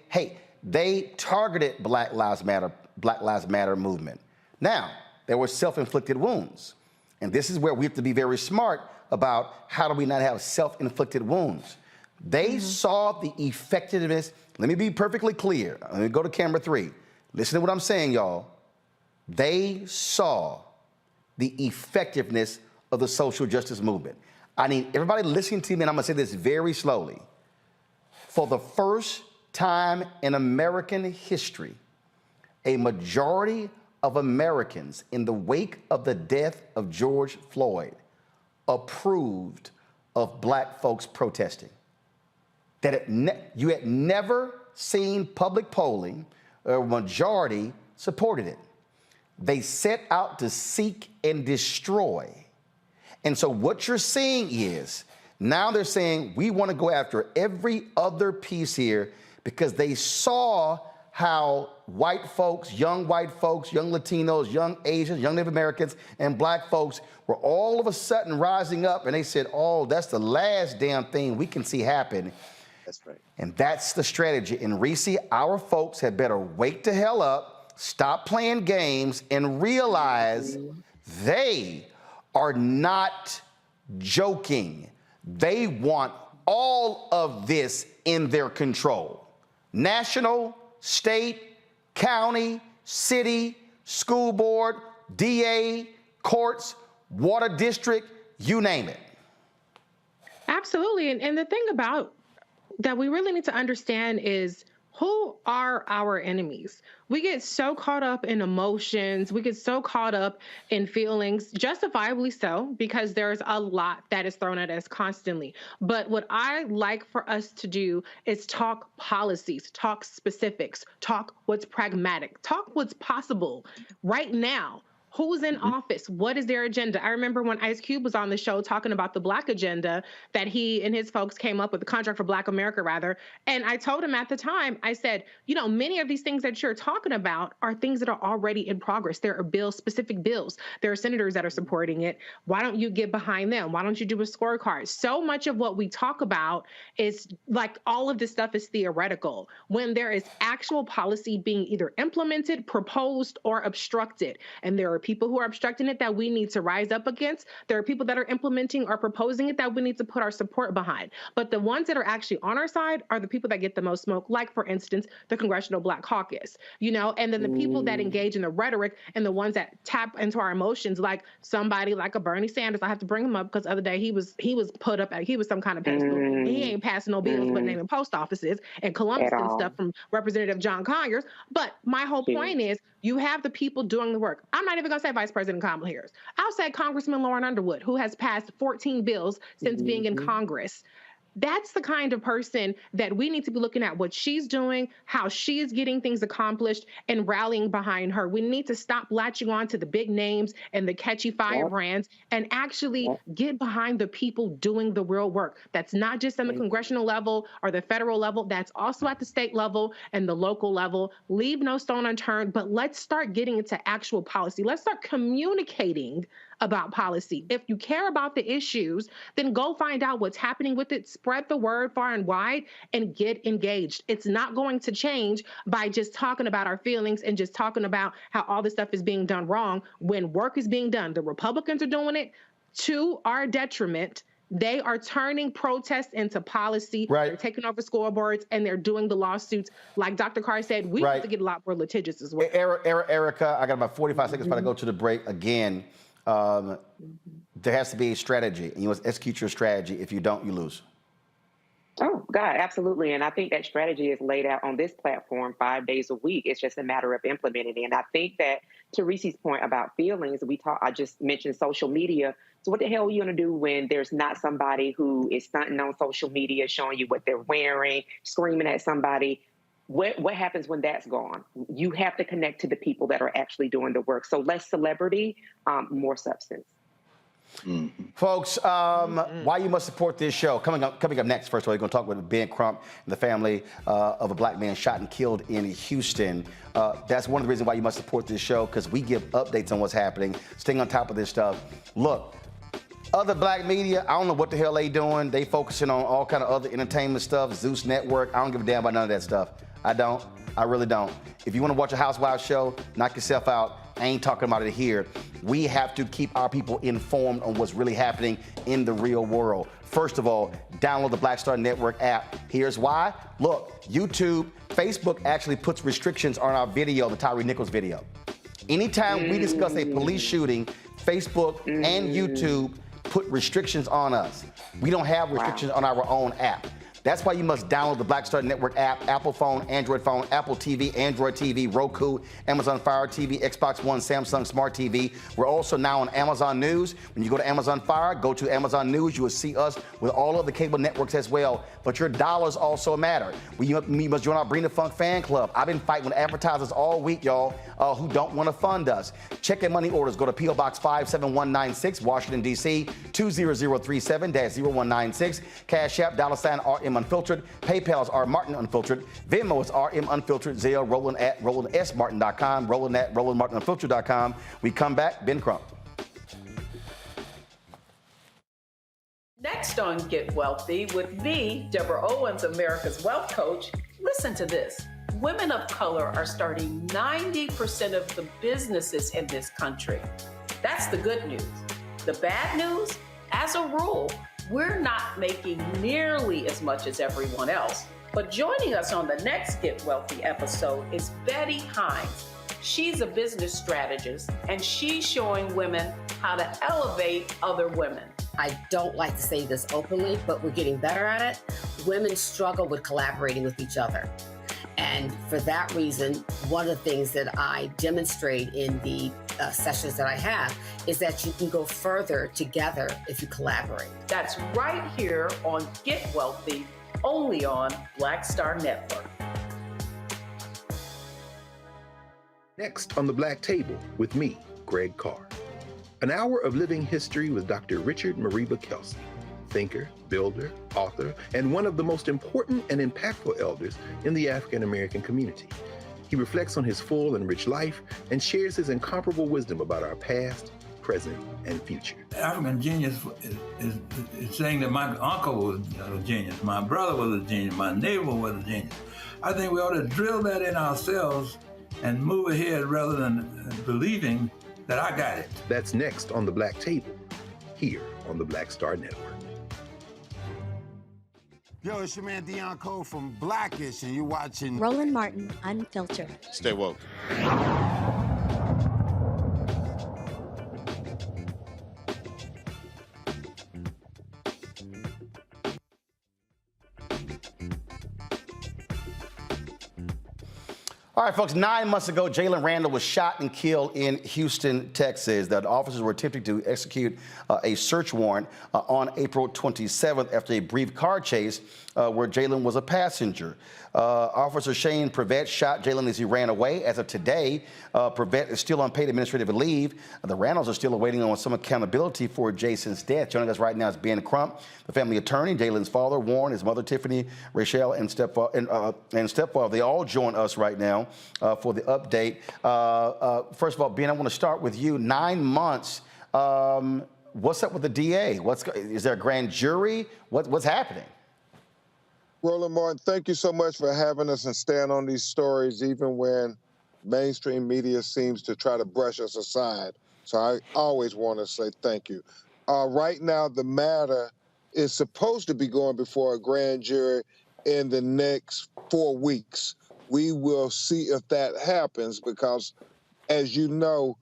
targeted Black Lives Matter movement. Now, there were self-inflicted wounds. And this is where we have to be very smart about how do we not have self-inflicted wounds. They saw the effectiveness. Let me be perfectly clear. Let me go to camera 3. Listen to what I'm saying, y'all. They saw the effectiveness of the social justice movement. I need everybody listening to me, and I'm gonna say this very slowly. For the first time in American history, a majority of Americans in the wake of the death of George Floyd approved of Black folks protesting. That you had never seen public polling, a majority supported it. They set out to seek and destroy. And so what you're seeing is, now they're saying, we want to go after every other piece here because they saw how white folks, young Latinos, young Asians, young Native Americans, and Black folks were all of a sudden rising up, and they said, oh, that's the last damn thing we can see happen. That's right. And that's the strategy. And Reese, our folks had better wake the hell up, stop playing games, and realize they are not joking. They want all of this in their control. National, state, county, city, school board, DA, courts, water district, you name it. Absolutely. And the thing about that we really need to understand is, who are our enemies? We get so caught up in emotions. We get so caught up in feelings, justifiably so, because there's a lot that is thrown at us constantly. But what I like for us to do is talk policies, talk specifics, talk what's pragmatic, talk what's possible right now. Who's in office? What is their agenda? I remember when Ice Cube was on the show talking about the Black agenda that he and his folks came up with, the Contract for Black America, rather. And I told him at the time, I said, you know, many of these things that you're talking about are things that are already in progress. There are bills, specific bills. There are senators that are supporting it. Why don't you get behind them? Why don't you do a scorecard? So much of what we talk about is like all of this stuff is theoretical when there is actual policy being either implemented, proposed, or obstructed. And there are people who are obstructing it that we need to rise up against. There are people that are implementing or proposing it that we need to put our support behind. But the ones that are actually on our side are the people that get the most smoke, like, for instance, the Congressional Black Caucus, you know, and then the people that engage in the rhetoric and the ones that tap into our emotions, like somebody like a Bernie Sanders. I have to bring him up because the other day he was put up at, he was some kind of pedestal. He ain't passing no bills but naming post offices and Columbus and stuff from Representative John Conyers. But my whole point is, you have the people doing the work. I'm not even going to say Vice President Kamala Harris. I'll say Congressman Lauren Underwood, who has passed 14 bills since being in Congress. That's the kind of person that we need to be looking at what she's doing, how she's getting things accomplished, and rallying behind her. We need to stop latching on to the big names and the catchy firebrands and actually get behind the people doing the real work. That's not just on the congressional level or the federal level. That's also at the state level and the local level. Leave no stone unturned, but let's start getting into actual policy. Let's start communicating about policy. If you care about the issues, then go find out what's happening with it, spread the word far and wide, and get engaged. It's not going to change by just talking about our feelings and just talking about how all this stuff is being done wrong when work is being done. The Republicans are doing it to our detriment. They are turning protests into policy. Right. They're taking over scoreboards and they're doing the lawsuits. Like Dr. Carr said, we have to get a lot more litigious as well. Erica, I got about 45 seconds before I go to the break again. There has to be a strategy, and you must execute your strategy. If you don't, you lose. Oh, God, absolutely. And I think that strategy is laid out on this platform 5 days a week. It's just a matter of implementing it. And I think that, to Reese's point about feelings, I just mentioned social media. So what the hell are you going to do when there's not somebody who is stunting on social media, showing you what they're wearing, screaming at somebody? What happens when that's gone? You have to connect to the people that are actually doing the work. So less celebrity, more substance. Folks, why you must support this show. Coming up next, first of all, we're going to talk with Ben Crump and the family of a Black man shot and killed in Houston. That's one of the reasons why you must support this show, because we give updates on what's happening, staying on top of this stuff. Look, Other black media, I don't know what the hell they doing. They focusing on all kind of other entertainment stuff, Zeus Network. I don't give a damn about none of that stuff. I don't. I really don't. If you want to watch a Housewives show, knock yourself out. I ain't talking about it here. We have to keep our people informed on what's really happening in the real world. First of all, download the Black Star Network app. Here's why. Look, YouTube, Facebook actually puts restrictions on our video, the Tyree Nichols video. Anytime we discuss a police shooting, Facebook and YouTube put restrictions on us. We don't have restrictions on our own app. That's why you must download the Black Star Network app, Apple phone, Android phone, Apple TV, Android TV, Roku, Amazon Fire TV, Xbox One, Samsung Smart TV. We're also now on Amazon News. When you go to Amazon Fire, go to Amazon News. You will see us with all of the cable networks as well. But your dollars also matter. We must join our Bring the Funk fan club. I've been fighting with advertisers all week, y'all, who don't want to fund us. Check in money orders. Go to P.O. Box 57196, Washington, D.C., 20037-0196. Cash App, $RM Unfiltered. PayPal is R Martin Unfiltered. Venmo is RM Unfiltered. Zelle, Roland at RolandSMartin.com. Roland at RolandMartinUnfiltered.com. We come back, Ben Crump. Next on Get Wealthy with me, Deborah Owens, America's Wealth Coach. Listen to this. Women of color are starting 90% of the businesses in this country. That's the good news. The bad news, as a rule, we're not making nearly as much as everyone else. But joining us on the next Get Wealthy episode is Betty Hines. She's a business strategist, and she's showing women how to elevate other women. I don't like to say this openly, but we're getting better at it. Women struggle with collaborating with each other. And for that reason, one of the things that I demonstrate in the sessions that I have is that you can go further together if you collaborate. That's right here on Get Wealthy, only on Black Star Network. Next on the Black Table with me, Greg Carr. An hour of living history with Dr. Richard Mariba Kelsey, thinker, builder, author, and one of the most important and impactful elders in the African American community. He reflects on his full and rich life and shares his incomparable wisdom about our past, present, and future. African genius is saying that my uncle was a genius, my brother was a genius, my neighbor was a genius. I think we ought to drill that in ourselves and move ahead rather than believing that I got it. That's next on the Black Table, here on the Black Star Network. Yo, it's your man Dion Cole from Blackish, and you're watching Roland Martin Unfiltered. Stay woke. All right, folks, 9 months ago, Jalen Randle was shot and killed in Houston, Texas. The officers were attempting to execute a search warrant on April 27th after a brief car chase where Jalen was a passenger. Officer Shane Prevett shot Jalen as he ran away. As of today, Prevett is still on paid administrative leave. The Randles are still awaiting on some accountability for Jason's death. Joining us right now is Ben Crump, the family attorney, Jalen's father, Warren, his mother, Tiffany, Rachelle, and stepfather. They all join us right now for the update. First of all, Ben, I want to start with you. 9 months. What's up with the DA? Is there a grand jury? What's happening? Roland Martin, thank you so much for having us and staying on these stories, even when mainstream media seems to try to brush us aside. So I always want to say thank you. Right now, the matter is supposed to be going before a grand jury in the next 4 weeks. We will see if that happens because, as you know,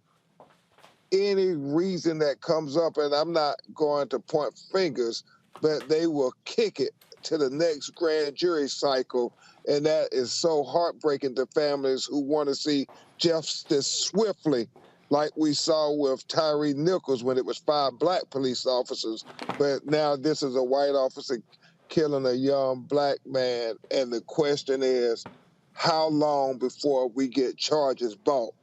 any reason that comes up, and I'm not going to point fingers, but they will kick it to the next grand jury cycle, and that is so heartbreaking to families who want to see justice swiftly, like we saw with Tyree Nichols when it was 5 black police officers, but now this is a white officer killing a young black man, and the question is, how long before we get charges brought?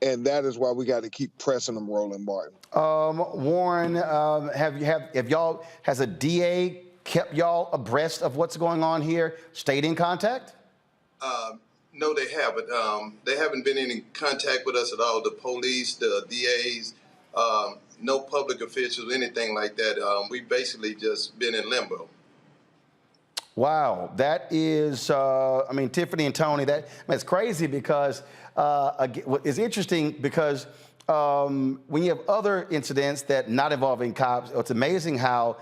And that is why we got to keep pressing them, Roland Martin. Warren, has a DA kept y'all abreast of what's going on here? Stayed in contact? No, they haven't. They haven't been in contact with us at all. The police, the DAs, no public officials, anything like that. We've basically just been in limbo. Wow, that is, I mean, Tiffany and Tony, that's crazy because it's interesting because when you have other incidents that not involving cops, it's amazing how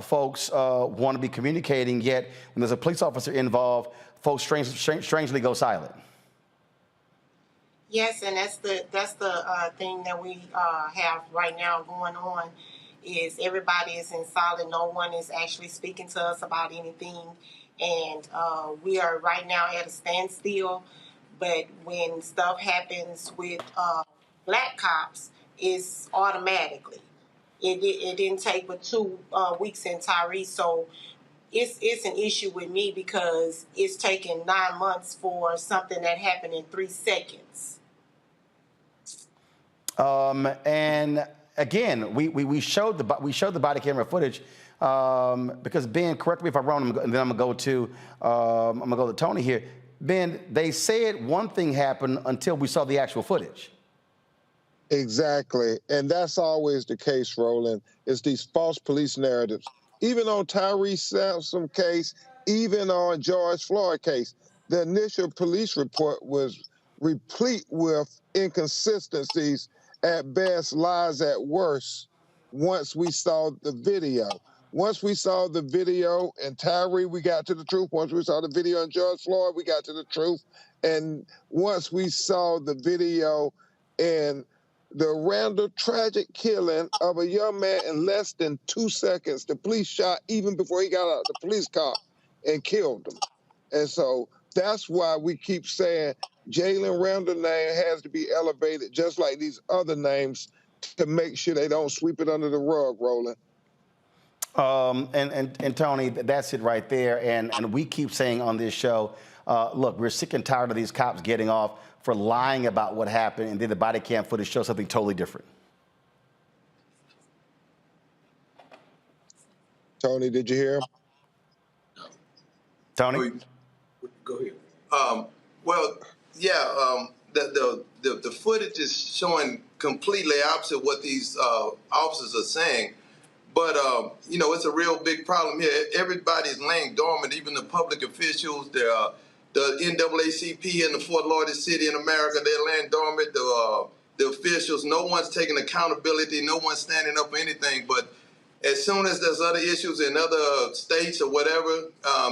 folks want to be communicating, yet when there's a police officer involved, folks strangely go silent. Yes, and that's the thing that we have right now going on is everybody is in silent. No one is actually speaking to us about anything, and we are right now at a standstill. But when stuff happens with black cops, it's automatically. It didn't take but 2 weeks in Tyrese, so it's an issue with me because it's taken 9 months for something that happened in 3 seconds. And again, we showed the body camera footage because Ben, correct me if I'm wrong, and then I'm gonna go to Tony here. Ben, they said one thing happened until we saw the actual footage. Exactly, and that's always the case, Roland. It's these false police narratives. Even on Tyrese Sampson case, even on George Floyd case, the initial police report was replete with inconsistencies, at best, lies at worst, once we saw the video. Once we saw the video in Tyree, we got to the truth. Once we saw the video in George Floyd, we got to the truth. And once we saw the video in the Randle tragic killing of a young man in less than 2 seconds, the police shot even before he got out of the police car and killed him. And so that's why we keep saying Jalen Randle name has to be elevated just like these other names to make sure they don't sweep it under the rug, Roland. And Tony, that's it right there. And we keep saying on this show, look, we're sick and tired of these cops getting off for lying about what happened, and then the body cam footage shows something totally different. Tony, did you hear him? Tony? Go ahead. Well, yeah, the footage is showing completely opposite what these officers are saying. But, you know, it's a real big problem here. Everybody's laying dormant, even the public officials, the NAACP in the fourth largest city in America, they're laying dormant. The officials, no one's taking accountability. No one's standing up for anything. But as soon as there's other issues in other states or whatever,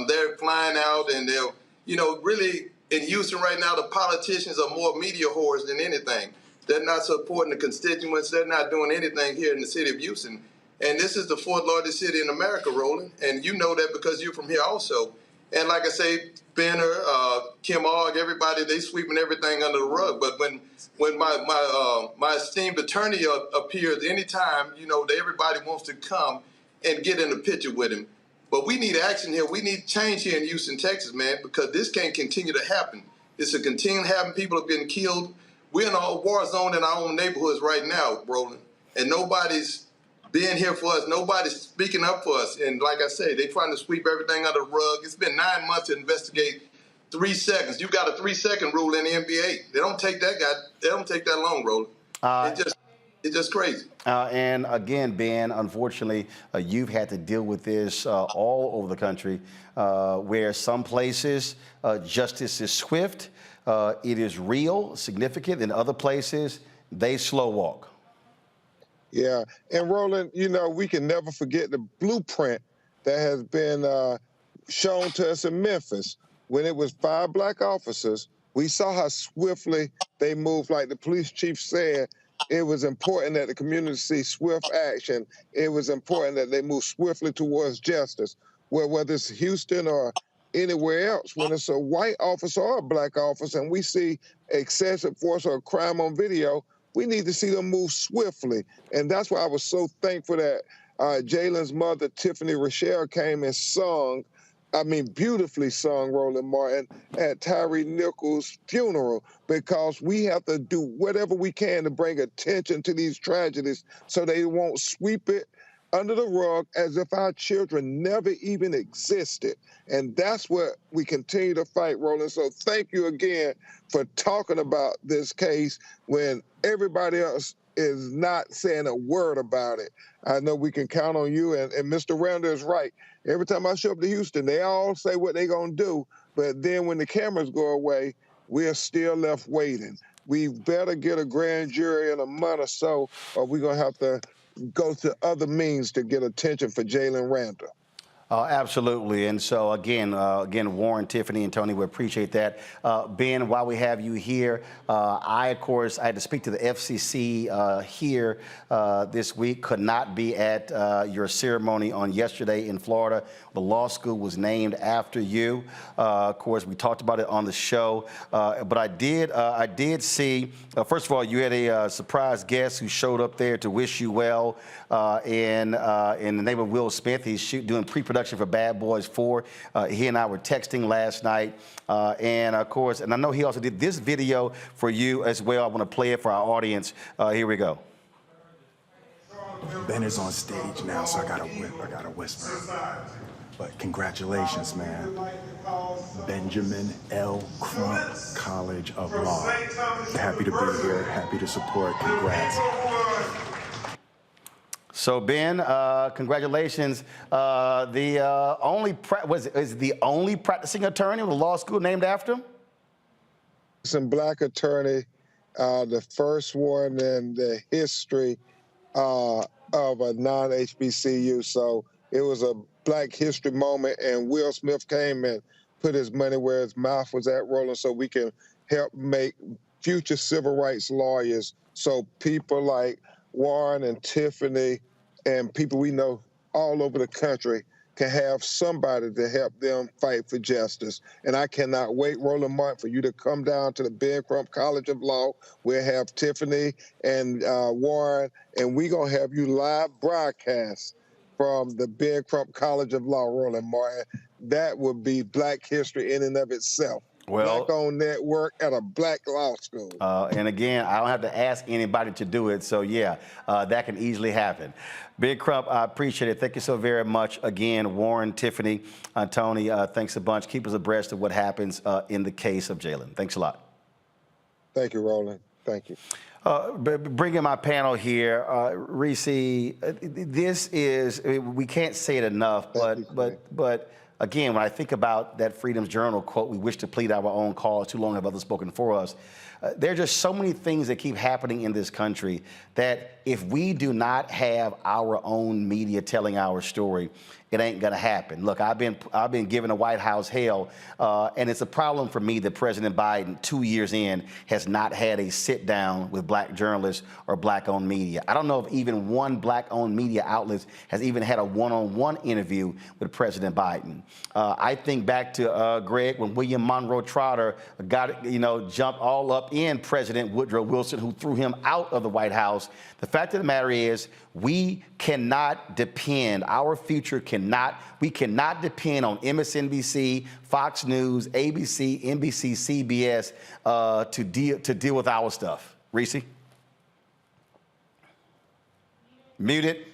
they're flying out and they're, you know, really in Houston right now, the politicians are more media whores than anything. They're not supporting the constituents. They're not doing anything here in the city of Houston. And this is the fourth largest city in America, Roland. And you know that because you're from here also. And like I say, Benner, Kim Ogg, everybody, they sweeping everything under the rug. But when my esteemed attorney appears anytime, you know, everybody wants to come and get in the picture with him. But we need action here. We need change here in Houston, Texas, man, because this can't continue to happen. It's a continuing to happen. People have been killed. We're in a war zone in our own neighborhoods right now, Roland. And nobody's being here for us. Nobody's speaking up for us. And like I say, they're trying to sweep everything under the rug. It's been 9 months to investigate 3 seconds. You've got a 3-second rule in the NBA. They don't take that long, Roland. It's just crazy. And again, Ben, unfortunately, you've had to deal with this all over the country, where some places justice is swift, it is real, significant. In other places, they slow walk. Yeah, and Roland, you know, we can never forget the blueprint that has been shown to us in Memphis. When it was 5 black officers, we saw how swiftly they moved. Like the police chief said, it was important that the community see swift action. It was important that they move swiftly towards justice. Well, whether it's Houston or anywhere else, when it's a white officer or a black officer and we see excessive force or crime on video, we need to see them move swiftly. And that's why I was so thankful that Jalen's mother, Tiffany Rochelle, came and sung, I mean, beautifully sung, Roland Martin, at Tyree Nichols' funeral, because we have to do whatever we can to bring attention to these tragedies so they won't sweep it under the rug as if our children never even existed. And that's what we continue to fight, Roland. So thank you again for talking about this case when everybody else is not saying a word about it. I know we can count on you, and Mr. Randle is right. Every time I show up to Houston, they all say what they're going to do, but then when the cameras go away, we're still left waiting. We better get a grand jury in a month or so, or we're going to have to go to other means to get attention for Jalen Randle. Absolutely. And so, again, Warren, Tiffany, and Tony, we appreciate that. Ben, while we have you here, of course, I had to speak to the FCC here this week, could not be at your ceremony on yesterday in Florida. The law school was named after you. Of course, we talked about it on the show. But I did see, first of all, you had a surprise guest who showed up there to wish you well in the name of Will Smith. He's doing pre-production for Bad Boys 4. He and I were texting last night. And of course, and I know he also did this video for you as well. I want to play it for our audience. Here we go. Ben is on stage now, so I gotta whisper. But congratulations, man. Benjamin L. Crump College of Law. Happy to be here, happy to support. Congrats. So Ben, congratulations. Is the only practicing attorney with a law school named after him? Some black attorney, the first one in the history of a non-HBCU. So it was a Black History moment, and Will Smith came and put his money where his mouth was at, rolling, so we can help make future civil rights lawyers, so people like Warren and Tiffany and people we know all over the country can have somebody to help them fight for justice. And I cannot wait, Roland Martin, for you to come down to the Ben Crump College of Law. We'll have Tiffany and Warren, and we're going to have you live broadcast from the Ben Crump College of Law, Roland Martin. That would be Black history in and of itself. Well, Black-owned network at a black law school. And again, I don't have to ask anybody to do it, so yeah, that can easily happen. Ben Crump, I appreciate it. Thank you so very much. Again, Warren, Tiffany, Tony, thanks a bunch. Keep us abreast of what happens in the case of Jalen. Thanks a lot. Thank you, Roland. Thank you. Bringing my panel here, Reese, this is, we can't say it enough, but again, when I think about that Freedom's Journal quote, we wish to plead our own cause, too long have others spoken for us. There are just so many things that keep happening in this country that if we do not have our own media telling our story, it ain't gonna happen. Look, I've been giving the White House hell, and it's a problem for me that President Biden, 2 years in, has not had a sit down with black journalists or black-owned media. I don't know if even one black-owned media outlet has even had a one-on-one interview with President Biden. I think back to Greg, when William Monroe Trotter jumped all up in President Woodrow Wilson, who threw him out of the White House. The fact of the matter is, we cannot depend, our future we cannot depend on MSNBC, Fox News, ABC, NBC, CBS to deal with our stuff. Reese? Muted.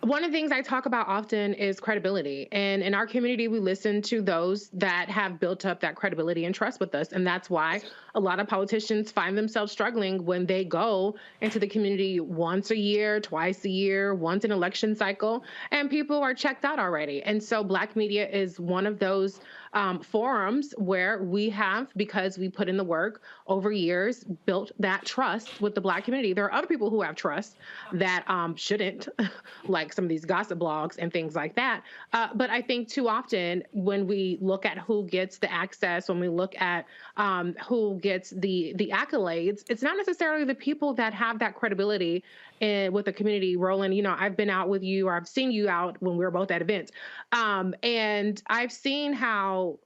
One of the things I talk about often is credibility. And in our community, we listen to those that have built up that credibility and trust with us. And that's why a lot of politicians find themselves struggling when they go into the community once a year, twice a year, once an election cycle, and people are checked out already. And so Black media is one of those forums where we have, because we put in the work over years, built that trust with the Black community. There are other people who have trust that shouldn't, like some of these gossip blogs and things like that. But I think too often when we look at who gets the access, when we look at who gets the accolades, it's not necessarily the people that have that credibility with the community. Roland, I've been out with you, or I've seen you out when we were both at events. And I've seen how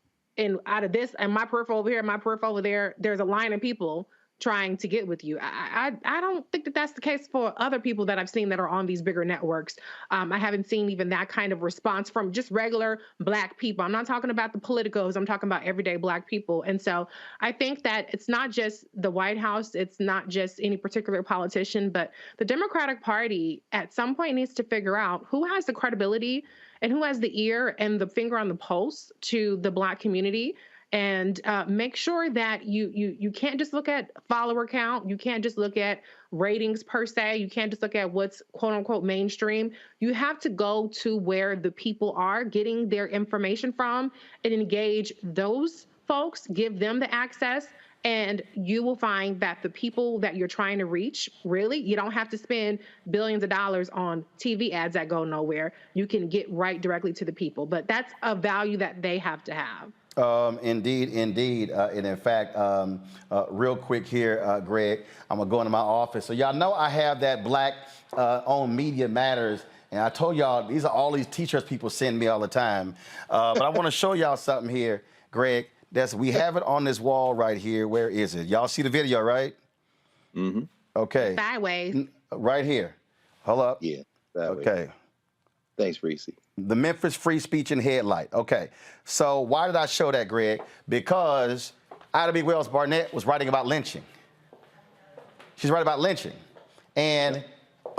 out of this and my peripheral over here, my peripheral over there, there's a line of people trying to get with you. I don't think that that's the case for other people that I've seen that are on these bigger networks. I haven't seen even that kind of response from just regular Black people. I'm not talking about the politicos. I'm talking about everyday Black people. And so I think that it's not just the White House. It's not just any particular politician, but the Democratic Party at some point needs to figure out who has the credibility and who has the ear and the finger on the pulse to the Black community, And make sure that you can't just look at follower count. You can't just look at ratings per se. You can't just look at what's quote unquote mainstream. You have to go to where the people are getting their information from and engage those folks, give them the access. And you will find that the people that you're trying to reach, really, you don't have to spend billions of dollars on TV ads that go nowhere. You can get right directly to the people. But that's a value that they have to have. Indeed. And in fact, real quick here, Greg, I'm going to go into my office. So y'all know I have that Black owned Media Matters. And I told y'all, these are all these t-shirts people send me all the time. But I want to show y'all something here, Greg. We have it on this wall right here. Where is it? Y'all see the video, right? Mm-hmm. Okay. Sideways. Right here. Hold up. Yeah. Sideways. Okay. Thanks, Reese. The Memphis Free Speech and Headlight. Okay. So why did I show that, Greg? Because Ida B. Wells Barnett was writing about lynching. She's writing about lynching. And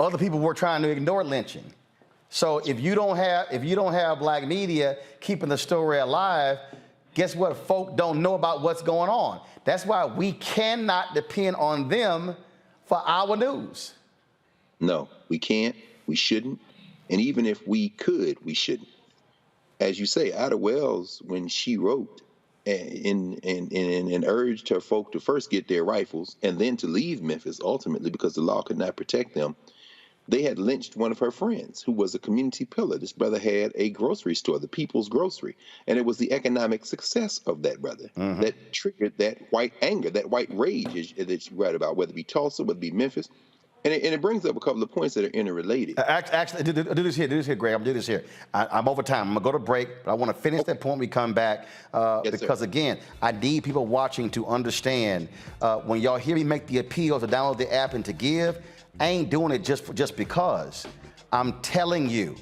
other people were trying to ignore lynching. So if you don't have Black media keeping the story alive, guess what? Folk don't know about what's going on. That's why we cannot depend on them for our news. No, we can't. We shouldn't. And even if we could, we shouldn't. As you say, Ida Wells, when she wrote and urged her folk to first get their rifles and then to leave Memphis, ultimately, because the law could not protect them, they had lynched one of her friends who was a community pillar. This brother had a grocery store, the People's Grocery. And it was the economic success of that brother that triggered that white anger, that white rage that you write about, whether it be Tulsa, whether it be Memphis. And it brings up a couple of points that are interrelated. Actually, do this here, Greg. I'm going to do this here. I'm over time. I'm going to go to break, but I want to finish that point when we come back. Because, again, I need people watching to understand when y'all hear me make the appeal to download the app and to give, I ain't doing it just because. I'm telling you,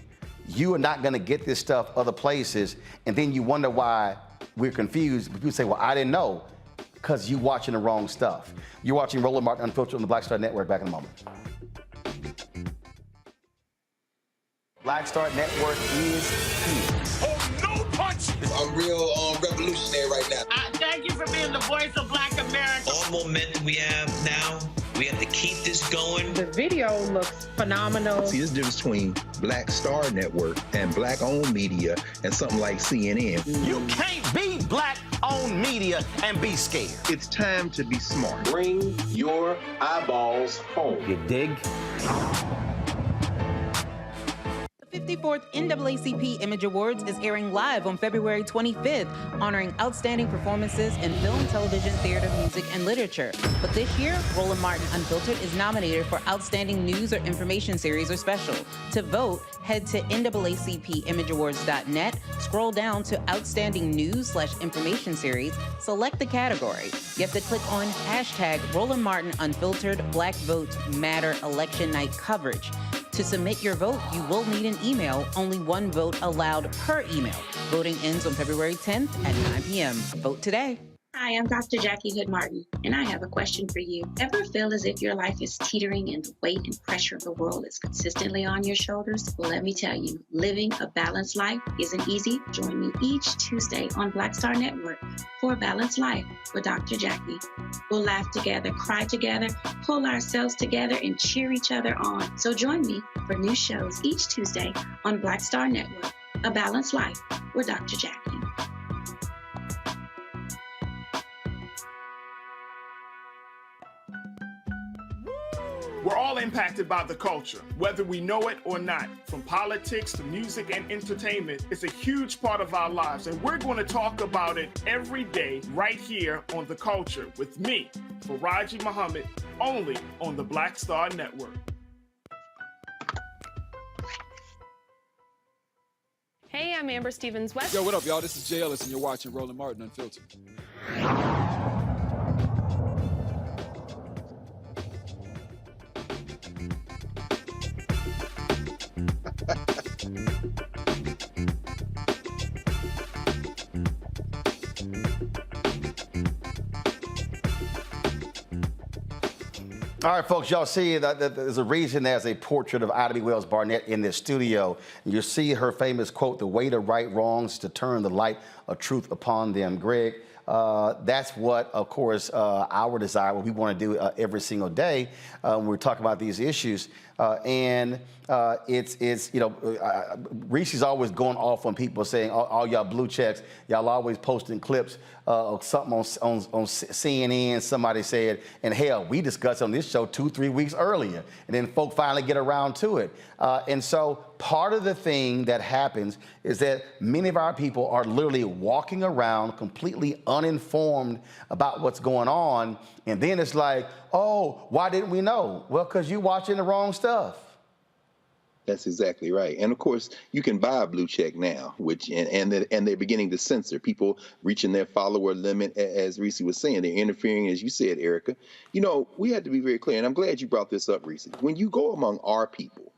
you are not going to get this stuff other places, and then you wonder why we're confused. People say, well, I didn't know, because you're watching the wrong stuff. You're watching Roland Martin Unfiltered on the Black Star Network. Back in a moment. Black Star Network is here. Oh, no punch! I'm real revolutionary right now. Thank you for being the voice of Black America. All momentum we have now, we have to keep this going. The video looks phenomenal. See, there's a difference between Black Star Network and Black-owned media and something like CNN. You can't be Black-owned media and be scared. It's time to be smart. Bring your eyeballs home. You dig? The 54th NAACP Image Awards is airing live on February 25th, honoring outstanding performances in film, television, theater, music, and literature. But this year, Roland Martin Unfiltered is nominated for Outstanding News or Information Series or Special. To vote, head to NAACPImageAwards.net, scroll down to Outstanding News/Information Series, select the category. You have to click on hashtag Roland Martin Unfiltered Black Votes Matter Election Night Coverage. To submit your vote, you will need an email. Only one vote allowed per email. Voting ends on February 10th at 9 p.m. Vote today. Hi, I'm Dr. Jackie Hood Martin, and I have a question for you. Ever feel as if your life is teetering and the weight and pressure of the world is consistently on your shoulders? Well, let me tell you, living a balanced life isn't easy. Join me each Tuesday on Black Star Network for a Balanced Life with Dr. Jackie. We'll laugh together, cry together, pull ourselves together, and cheer each other on. So join me for new shows each Tuesday on Black Star Network, A Balanced Life with Dr. Jackie. We're all impacted by the culture, whether we know it or not. From politics to music and entertainment, it's a huge part of our lives, and we're going to talk about it every day right here on The Culture with me, Faraji Muhammad, only on the Black Star Network. Hey, I'm Amber Stevens-West. Yo, what up, y'all? This is Jay Ellis, and you're watching Roland Martin Unfiltered. All right, folks, y'all see that there's a reason there's a portrait of Ida B. Wells Barnett in this studio. You see her famous quote, "The way to right wrongs is to turn the light of truth upon them." Greg, That's what, of course, our desire, what we want to do every single day when we're talking about these issues. It's Reese's always going off on people saying, all y'all blue checks, y'all always posting clips of something on CNN. Somebody said, and hell, we discussed on this show 2-3 weeks earlier, and then folk finally get around to it. And so part of the thing that happens is that many of our people are literally walking around completely uninformed about what's going on. And then it's like, oh, why didn't we know? Well, because you're watching the wrong stuff. That's exactly right. And of course, you can buy a blue check now, and they're beginning to censor people reaching their follower limit, as Reese was saying. They're interfering, as you said, Erica. We had to be very clear, and I'm glad you brought this up, Reese. When you go among our people,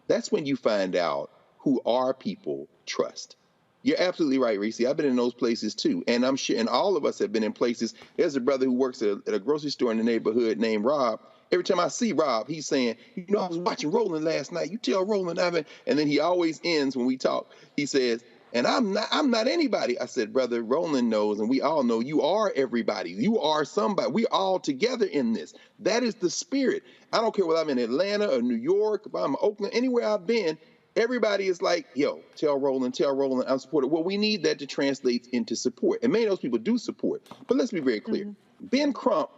that's when you find out who our people trust. You're absolutely right, Reese. I've been in those places too, and I'm sure, and all of us have been in places. There's a brother who works at a grocery store in the neighborhood named Rob. Every time I see Rob, he's saying, I was watching Roland last night. You tell Roland I've been, and then he always ends when we talk. He says, and I'm not anybody. I said, brother, Roland knows, and we all know you are everybody. You are somebody. We're all together in this. That is the spirit. I don't care whether I'm in Atlanta or New York, if I'm in Oakland, anywhere I've been. Everybody is like, yo, tell Roland, I'm supported. Well, we need that to translate into support. And many of those people do support. But let's be very clear. Ben Crump,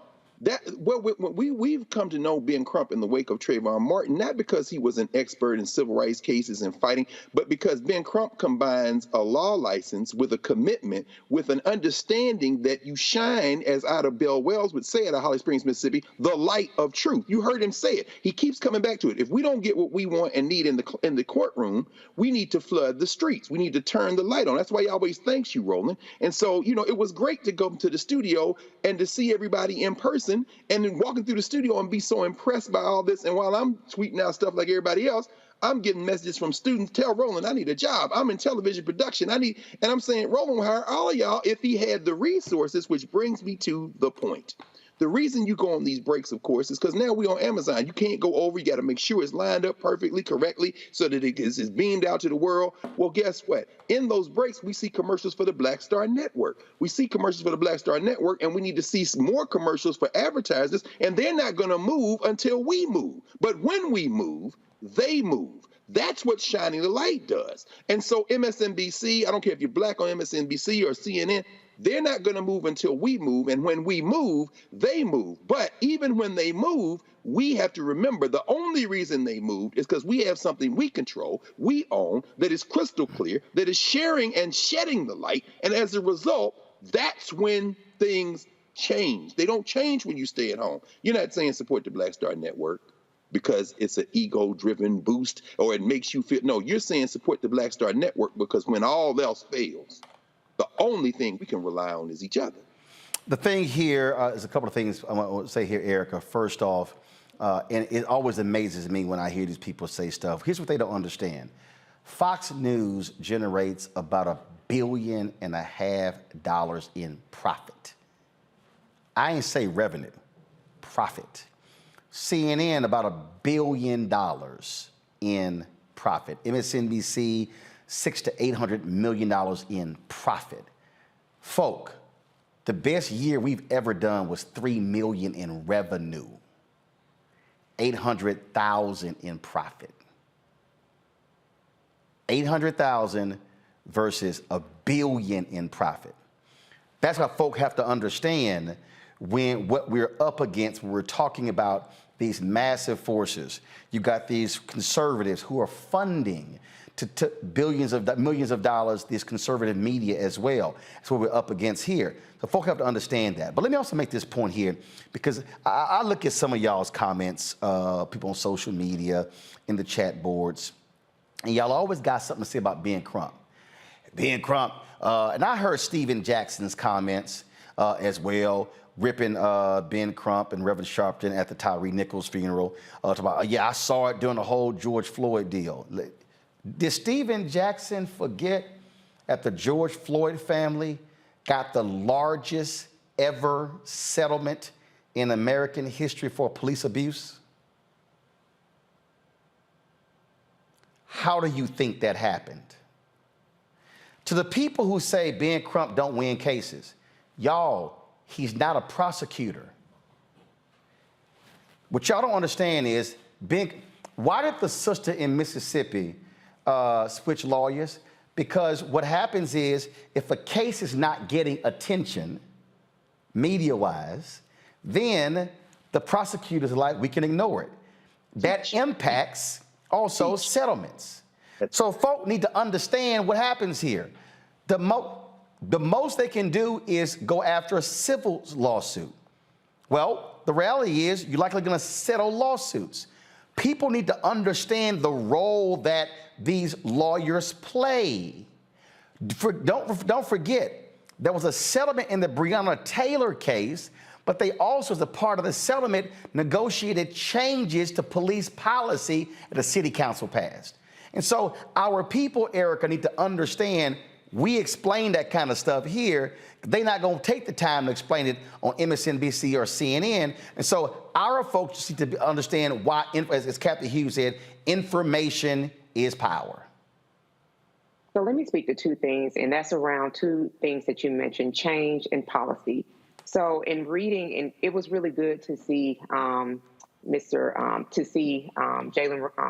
we've come to know Ben Crump in the wake of Trayvon Martin, not because he was an expert in civil rights cases and fighting, but because Ben Crump combines a law license with a commitment, with an understanding that you shine, as Ida Bell Wells would say at Holly Springs, Mississippi, the light of truth. You heard him say it. He keeps coming back to it. If we don't get what we want and need in the courtroom, we need to flood the streets. We need to turn the light on. That's why he always thanks you, Roland. And so, it was great to go to the studio and to see everybody in person, and then walking through the studio and be so impressed by all this. And while I'm tweeting out stuff like everybody else, I'm getting messages from students. Tell Roland I need a job. I'm in television production. And I'm saying Roland will hire all of y'all if he had the resources, which brings me to the point. The reason you go on these breaks, of course, is because now we're on Amazon. You can't go over. You got to make sure it's lined up perfectly, correctly, so that it is beamed out to the world. Well, guess what? In those breaks, we see commercials for the Black Star Network. We see commercials for the Black Star Network, and we need to see more commercials for advertisers, and they're not going to move until we move. But when we move, they move. That's what shining the light does. And so MSNBC, I don't care if you're black on MSNBC or CNN, they're not going to move until we move. And when we move, they move. But even when they move, we have to remember the only reason they moved is because we have something we control, we own, that is crystal clear, that is sharing and shedding the light. And as a result, that's when things change. They don't change when you stay at home. You're not saying support the Black Star Network because it's an ego-driven boost or it makes you feel. No, you're saying support the Black Star Network because when all else fails, the only thing we can rely on is each other. The thing here is a couple of things I want to say here, Erica. First off, and it always amazes me when I hear these people say stuff. Here's what they don't understand. Fox News generates about $1.5 billion in profit. I ain't say revenue, profit. CNN, about $1 billion in profit. MSNBC, $600 to $800 million in profit. Folk, the best year we've ever done was $3 million in revenue, 800,000 in profit. 800,000 versus $1 billion in profit. That's what folk have to understand when what we're up against when we're talking about these massive forces. You got these conservatives who are funding to millions of dollars, this conservative media as well. That's what we're up against here. So folk have to understand that. But let me also make this point here, because I look at some of y'all's comments, people on social media, in the chat boards, and y'all always got something to say about Ben Crump. Ben Crump, and I heard Stephen Jackson's comments as well, ripping Ben Crump and Reverend Sharpton at the Tyree Nichols funeral. About, yeah, I saw it during the whole George Floyd deal. Did Stephen Jackson forget that the George Floyd family got the largest ever settlement in American history for police abuse? How do you think that happened? To the people who say Ben Crump don't win cases, Y'all, he's not a prosecutor. What y'all don't understand is, why did the sister in Mississippi switch lawyers? Because what happens is, if a case is not getting attention, media-wise, then the prosecutors are like, we can ignore it. That impacts also settlements. So folk need to understand what happens here. The most they can do is go after a civil lawsuit. Well, the reality is you're likely going to settle lawsuits. People need to understand the role that these lawyers play. Don't forget, there was a settlement in the Breonna Taylor case, but they also, as a part of the settlement, negotiated changes to police policy that the city council passed. And so our people, Erica, need to understand, we explain that kind of stuff here. They're not going to take the time to explain it on MSNBC or CNN. And so our folks just need to understand why, as Captain Hughes said, information is power. So let me speak to two things, and that's around two things that you mentioned, change and policy. So in reading, and it was really good to see Jalen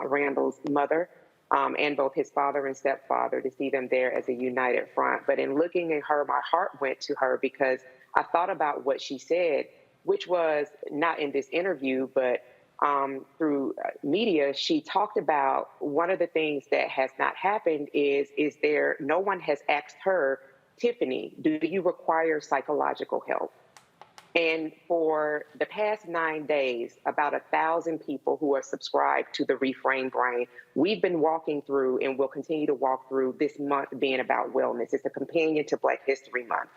Randle's mother and both his father and stepfather, to see them there as a united front. But in looking at her, my heart went to her because I thought about what she said, which was not in this interview, but through media. She talked about one of the things that has not happened is no one has asked her, Tiffany, do you require psychological help? And for the past 9 days, about 1,000 people who are subscribed to the Reframe Brain, we've been walking through and will continue to walk through this month being about wellness. It's a companion to Black History Month.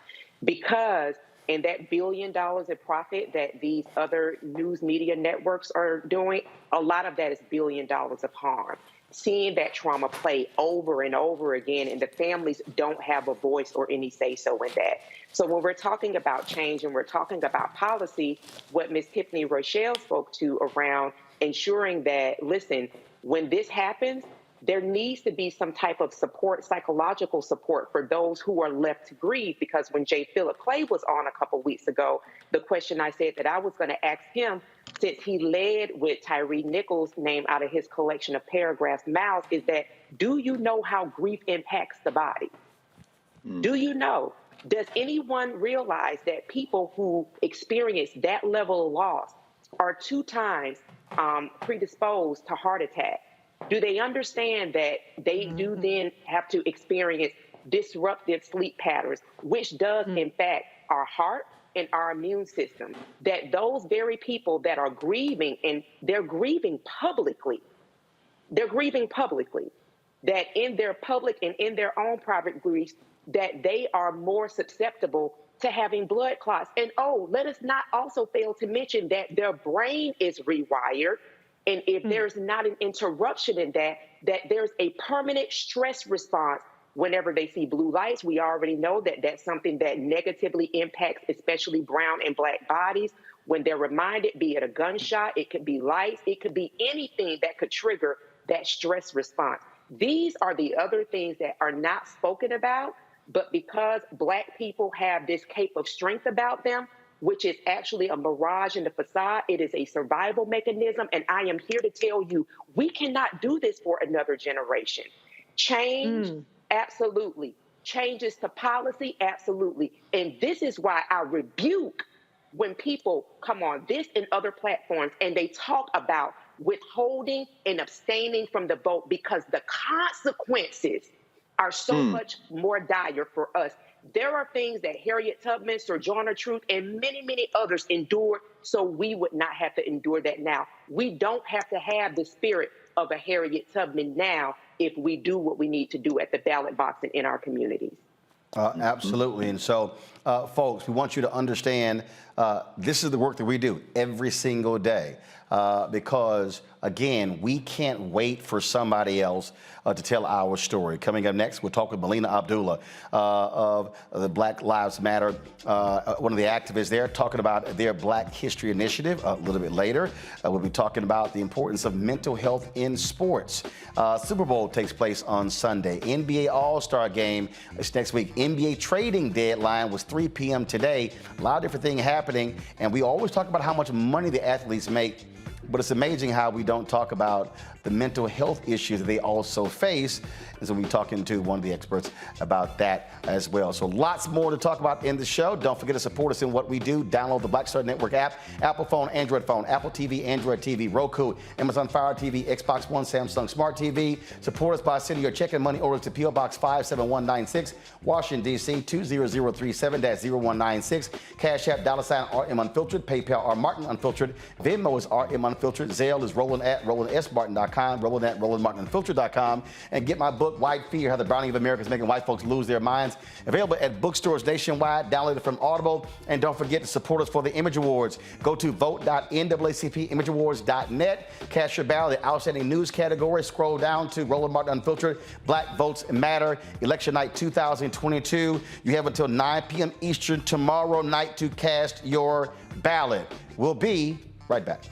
Because in that $1 billion in profit that these other news media networks are doing, a lot of that is $1 billion of harm. Seeing that trauma play over and over again, and the families don't have a voice or any say-so in that. So when we're talking about change and we're talking about policy, what Ms. Tiffany Rochelle spoke to around ensuring that, listen, when this happens, there needs to be some type of support, psychological support for those who are left to grieve. Because when J. Philip Clay was on a couple weeks ago, the question I said that I was going to ask him, since he led with Tyree Nichols' name out of his collection of paragraphs, Miles, is that, do you know how grief impacts the body? Do you know? Does anyone realize that people who experience that level of loss are 2 times predisposed to heart attack? Do they understand that they do then have to experience disruptive sleep patterns, which does impact our heart and our immune system? That those very people that are grieving, and they're grieving publicly, that in their public and in their own private griefs, that they are more susceptible to having blood clots. And let us not also fail to mention that their brain is rewired. And if there's not an interruption in that there's a permanent stress response whenever they see blue lights. We already know that that's something that negatively impacts especially brown and Black bodies. When they're reminded, be it a gunshot, it could be lights, it could be anything that could trigger that stress response. These are the other things that are not spoken about, but because Black people have this cape of strength about them, which is actually a mirage in the facade. It is a survival mechanism. And I am here to tell you, we cannot do this for another generation. Change, absolutely. Changes to policy, absolutely. And this is why I rebuke when people come on this and other platforms and they talk about withholding and abstaining from the vote, because the consequences are so much more dire for us. There are things that Harriet Tubman, Sojourner Truth, and many, many others endured, so we would not have to endure that now. We don't have to have the spirit of a Harriet Tubman now if we do what we need to do at the ballot box and in our communities. Absolutely. And so, folks, we want you to understand this is the work that we do every single day. because, again, we can't wait for somebody else to tell our story. Coming up next, we'll talk with Melina Abdullah of the Black Lives Matter, one of the activists there, talking about their Black History Initiative a little bit later. We'll be talking about the importance of mental health in sports. Super Bowl takes place on Sunday. NBA All-Star Game is next week. NBA trading deadline was 3 p.m. today. A lot of different things happening, and we always talk about how much money the athletes make, but it's amazing how we don't talk about the mental health issues that they also face. And so we'll be talking to one of the experts about that as well. So lots more to talk about in the show. Don't forget to support us in what we do. Download the Black Star Network app, Apple phone, Android phone, Apple TV, Android TV, Roku, Amazon Fire TV, Xbox One, Samsung Smart TV. Support us by sending your check and money orders to P.O. Box 57196, Washington, D.C. 20037-0196. Cash App, $RM Unfiltered. PayPal, R Martin Unfiltered. Venmo is RM Unfiltered. Zelle is Roland@RolandSMartin.com, Roland@RolandMartinUnfiltered.com. And get my book, White Fear, How the Browning of America is Making White Folks Lose Their Minds. Available at bookstores nationwide. Download it from Audible. And don't forget to support us for the Image Awards. Go to vote.naacpimageawards.net. Cast your ballot in the Outstanding News category. Scroll down to Roland Martin Unfiltered. Black Votes Matter. Election Night 2022. You have until 9 p.m. Eastern tomorrow night to cast your ballot. We'll be right back.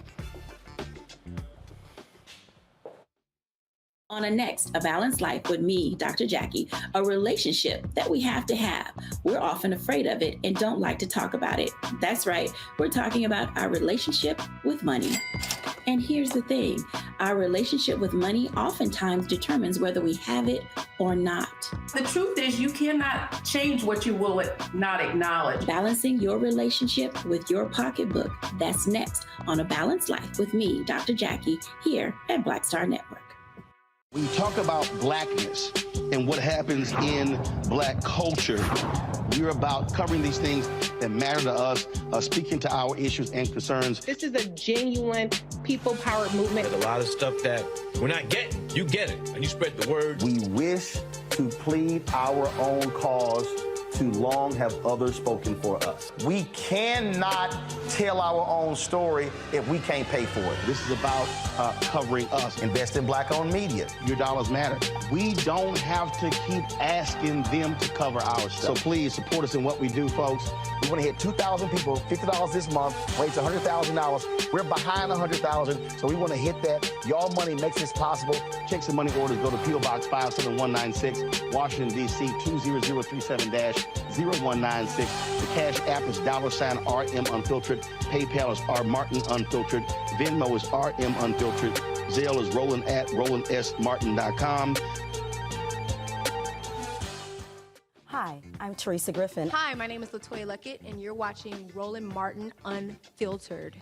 On a next, A Balanced Life with me, Dr. Jackie, a relationship that we have to have. We're often afraid of it and don't like to talk about it. That's right, we're talking about our relationship with money. And here's the thing, our relationship with money oftentimes determines whether we have it or not. The truth is you cannot change what you will not acknowledge. Balancing your relationship with your pocketbook. That's next on A Balanced Life with me, Dr. Jackie, here at Black Star Network. When you talk about blackness and what happens in black culture, we're about covering these things that matter to us, speaking to our issues and concerns. This is a genuine people-powered movement. There's a lot of stuff that we're not getting. You get it, and you spread the word. We wish to plead our own cause. Too long have others spoken for us. We cannot tell our own story if we can't pay for it. This is about covering us. Invest in Black-owned media. Your dollars matter. We don't have to keep asking them to cover our stuff. So please support us in what we do, folks. We want to hit 2,000 people, $50 this month, raise $100,000. We're behind 100,000, so we want to hit that. Your money makes this possible. Check some money orders. Go to P.O. Box 57196, Washington, D.C. 20037-0196. The Cash App is $RM Unfiltered. PayPal is R Martin Unfiltered. Venmo is RM Unfiltered. Zelle is Roland@RolandSMartin.com. Hi, I'm Teresa Griffin. Hi, my name is LaToya Luckett, and you're watching Roland Martin Unfiltered.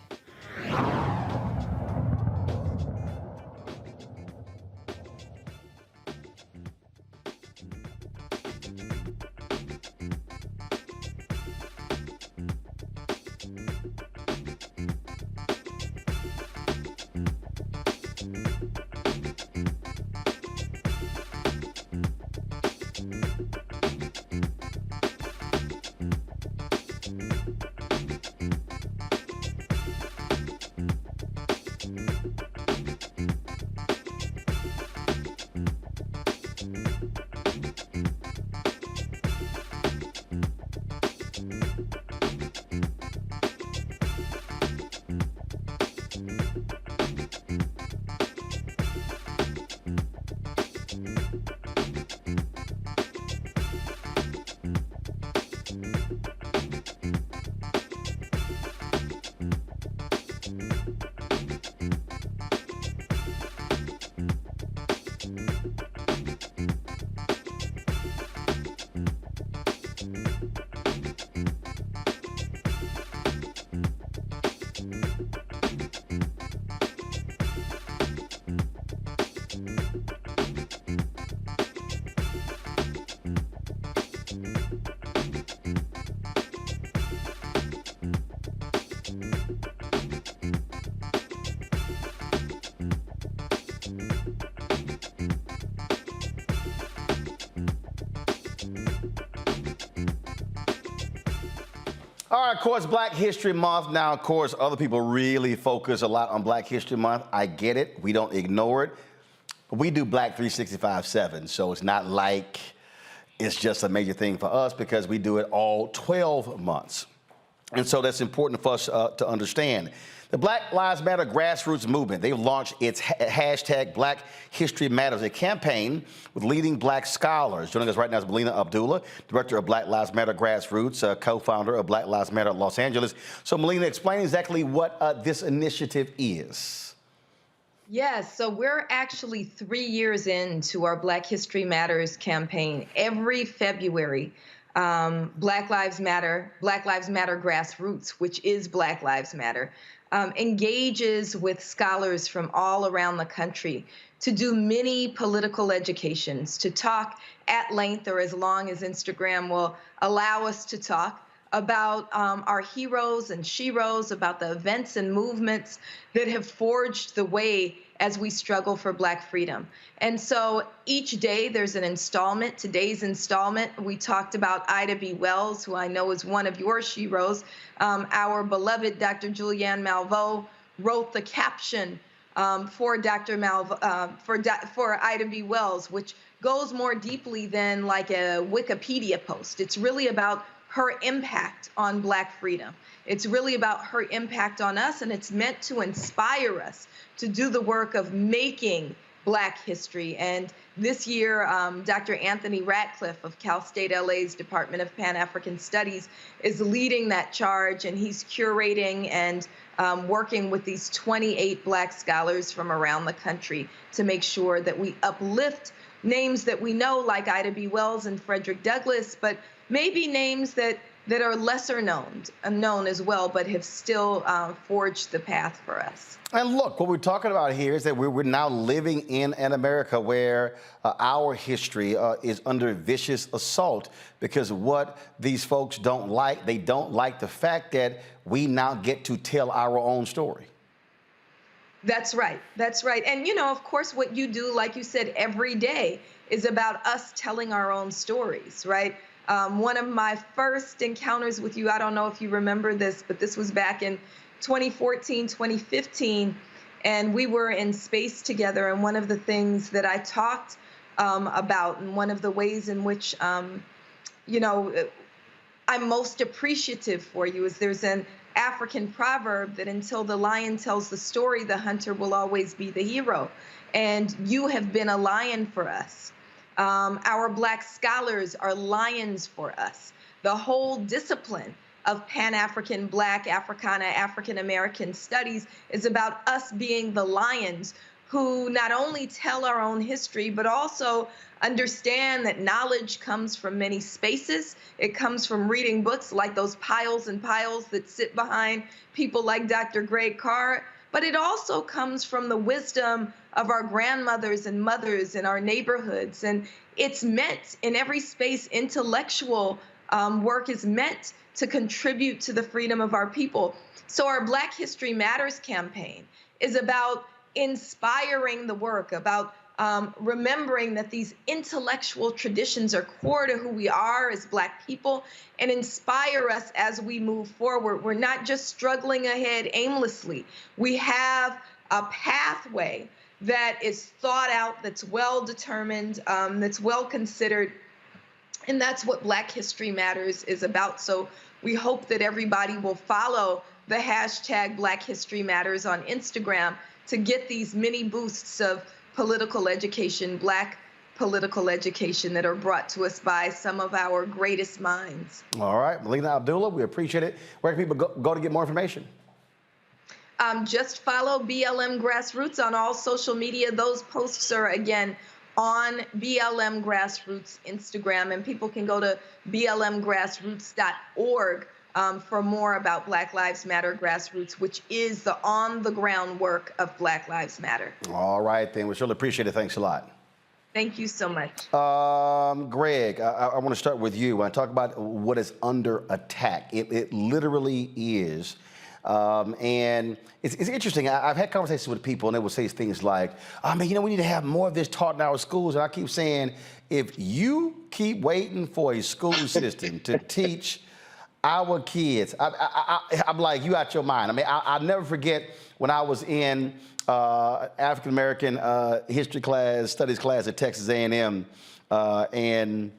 All right, of course, Black History Month. Now, of course, other people really focus a lot on Black History Month. I get it. We don't ignore it. But we do Black 365/7, so it's not like it's just a major thing for us because we do it all 12 months. And so that's important for us to understand. The Black Lives Matter grassroots movement, they've launched its hashtag Black History Matters, a campaign with leading Black scholars. Joining us right now is Melina Abdullah, director of Black Lives Matter Grassroots, co-founder of Black Lives Matter Los Angeles. So Melina, explain exactly what this initiative is. Yes, so we're actually 3 years into our Black History Matters campaign. Every February, Black Lives Matter Grassroots, which is Black Lives Matter, engages with scholars from all around the country to do mini political educations, to talk at length or as long as Instagram will allow us to talk about our heroes and sheroes, about the events and movements that have forged the way as we struggle for Black freedom. And so each day there's an installment. Today's installment, we talked about Ida B. Wells, who I know is one of your sheroes. Our beloved Dr. Julianne Malveaux wrote the caption for Ida B. Wells, which goes more deeply than like a Wikipedia post. It's really about her impact on Black freedom. It's really about her impact on us, and it's meant to inspire us to do the work of making Black history. And this year, Dr. Anthony Ratcliffe of Cal State LA's Department of Pan-African Studies is leading that charge, and he's curating and working with these 28 Black scholars from around the country to make sure that we uplift names that we know, like Ida B. Wells and Frederick Douglass, but maybe names that are lesser known as well, but have still forged the path for us. And look, what we're talking about here is that we're now living in an America where our history is under vicious assault because what these folks don't like, they don't like the fact that we now get to tell our own story. That's right. That's right. And, you know, of course, what you do, like you said, every day is about us telling our own stories, right? One of my first encounters with you, I don't know if you remember this, but this was back in 2014, 2015, and we were in space together. And one of the things that I talked about, and one of the ways in which, you know, I'm most appreciative for you is there's an African proverb that until the lion tells the story, the hunter will always be the hero. And you have been a lion for us. Our Black scholars are lions for us. The whole discipline of Pan-African, Black, Africana, African-American studies is about us being the lions who not only tell our own history, but also understand that knowledge comes from many spaces. It comes from reading books like those piles and piles that sit behind people like Dr. Greg Carr, but it also comes from the wisdom of our grandmothers and mothers in our neighborhoods. And it's meant in every space, intellectual work is meant to contribute to the freedom of our people. So our Black History Matters campaign is about inspiring the work, about remembering that these intellectual traditions are core to who we are as Black people and inspire us as we move forward. We're not just struggling ahead aimlessly. We have a pathway that is thought out, that's well determined, that's well considered. And that's what Black History Matters is about. So we hope that everybody will follow the hashtag Black History Matters on Instagram to get these mini boosts of political education, Black political education that are brought to us by some of our greatest minds. All right, Melina Abdullah, we appreciate it. Where can people go to get more information? Just follow BLM Grassroots on all social media. Those posts are, again, on BLM Grassroots Instagram, and people can go to blmgrassroots.org for more about Black Lives Matter Grassroots, which is the on-the-ground work of Black Lives Matter. All right, then. We surely appreciate it. Thanks a lot. Thank you so much. Greg, I want to start with you. When I talk about what is under attack, it literally is. And it's interesting. I've had conversations with people, and they will say things like, "I mean, you know, we need to have more of this taught in our schools." And I keep saying, if you keep waiting for a school system to teach Our kids. I'm like, you out your mind. I mean, I'll never forget when I was in African American history class, studies class at Texas A&M, and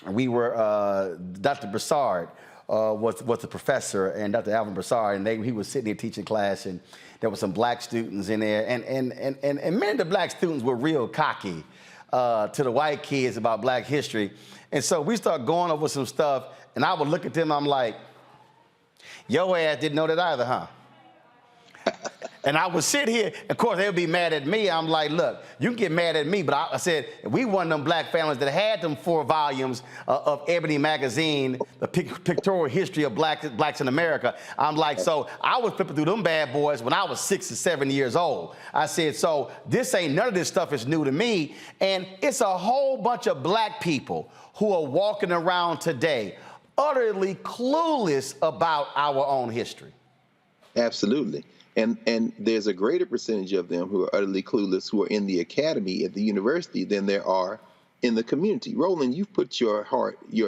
we were Dr. Broussard was the professor, and Dr. Alvin Broussard, and he was sitting there teaching class, and there were some black students in there, and many of the black students were real cocky to the white kids about black history, and so we started going over some stuff, and I would look at them, I'm like, your ass didn't know that either, huh? And I would sit here, of course, they would be mad at me. I'm like, look, you can get mad at me, but I said, we one of them black families that had them 4 volumes of Ebony magazine, the pictorial history of blacks in America. I'm like, so I was flipping through them bad boys when I was 6 or 7 years old. I said, so none of this stuff is new to me. And it's a whole bunch of black people who are walking around today utterly clueless about our own history. Absolutely. And there's a greater percentage of them who are utterly clueless who are in the academy at the university than there are in the community. Roland, you've put your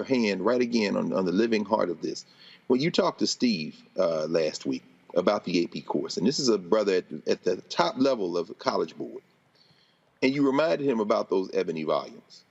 hand right again on the living heart of this. When you talked to Steve last week about the AP course, and this is a brother at the top level of the College Board, and you reminded him about those ebony volumes.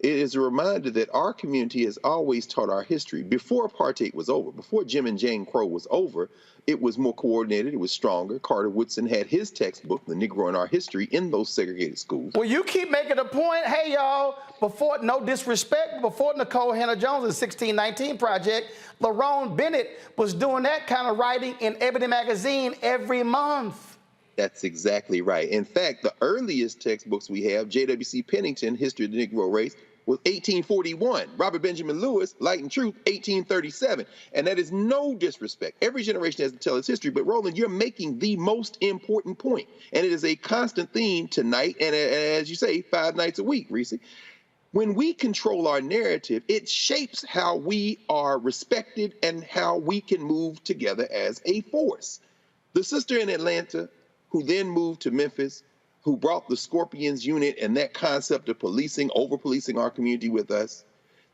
It is a reminder that our community has always taught our history. Before apartheid was over, before Jim and Jane Crow was over, it was more coordinated, it was stronger. Carter Woodson had his textbook, The Negro in Our History, in those segregated schools. Well, you keep making a point. Hey, y'all, before, no disrespect, before Nicole Hannah-Jones' 1619 Project, Lerone Bennett was doing that kind of writing in Ebony magazine every month. That's exactly right. In fact, the earliest textbooks we have, J.W.C. Pennington, History of the Negro Race, was 1841. Robert Benjamin Lewis, Light and Truth, 1837. And that is no disrespect. Every generation has to tell its history. But Roland, you're making the most important point. And it is a constant theme tonight, and as you say, 5 nights a week, Reese. When we control our narrative, it shapes how we are respected and how we can move together as a force. The sister in Atlanta, who then moved to Memphis, who brought the Scorpions unit and that concept of policing, over-policing our community with us.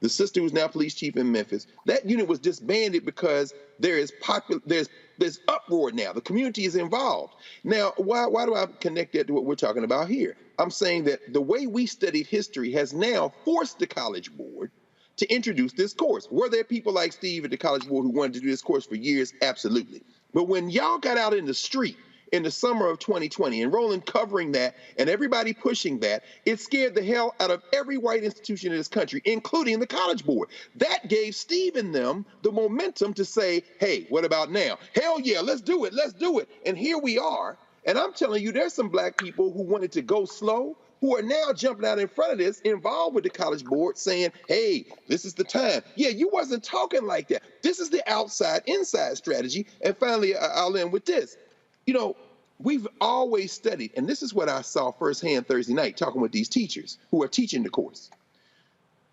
The sister who's now police chief in Memphis. That unit was disbanded because there's uproar now. The community is involved. Now, why do I connect that to what we're talking about here? I'm saying that the way we studied history has now forced the College Board to introduce this course. Were there people like Steve at the College Board who wanted to do this course for years? Absolutely. But when y'all got out in the street in the summer of 2020, and Roland covering that and everybody pushing that, it scared the hell out of every white institution in this country, including the College Board. That gave Steve and them the momentum to say, hey, what about now? Hell yeah, let's do it, let's do it. And here we are. And I'm telling you, there's some black people who wanted to go slow, who are now jumping out in front of this, involved with the College Board, saying, hey, this is the time. Yeah, you wasn't talking like that. This is the outside-inside strategy. And finally, I'll end with this. You know, we've always studied, and this is what I saw firsthand Thursday night talking with these teachers who are teaching the course.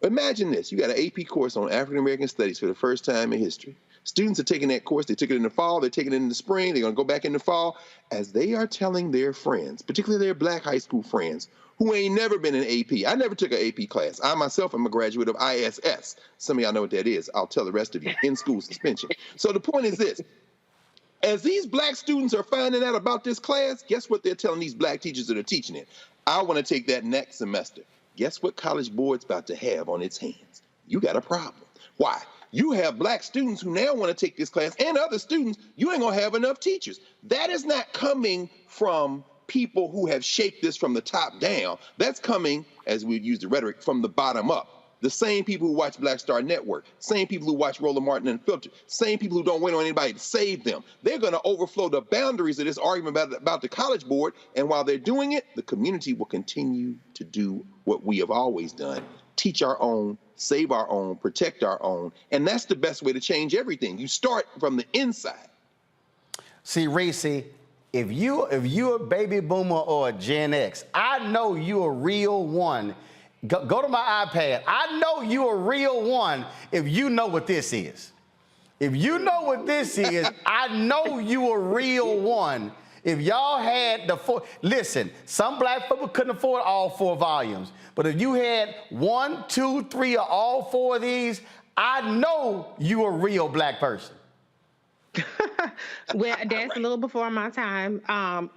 Imagine this. You got an AP course on African American studies for the first time in history. Students are taking that course. They took it in the fall. They're taking it in the spring. They're going to go back in the fall. As they are telling their friends, particularly their black high school friends, who ain't never been in AP. I never took an AP class. I myself am a graduate of ISS. Some of y'all know what that is. I'll tell the rest of you. In-school suspension. So the point is this. As these black students are finding out about this class, guess what they're telling these black teachers that are teaching it? I want to take that next semester. Guess what College Board's about to have on its hands? You got a problem. Why? You have black students who now want to take this class, and other students, you ain't going to have enough teachers. That is not coming from people who have shaped this from the top down. That's coming, as we've used the rhetoric, from the bottom up. The same people who watch Black Star Network, same people who watch Roland Martin Unfiltered, same people who don't wait on anybody to save them. They're going to overflow the boundaries of this argument about the College Board. And while they're doing it, the community will continue to do what we have always done. Teach our own, save our own, protect our own. And that's the best way to change everything. You start from the inside. See, Reese, if you're a baby boomer or a Gen X, I know you're a real one. Go to my iPad. I know you're a real one if you know what this is. If you know what this is, I know you a real one. If y'all had listen, some black people couldn't afford all 4 volumes. But if you had 1, 2, 3, or all 4 of these, I know you a real black person. Well, that's a little before my time,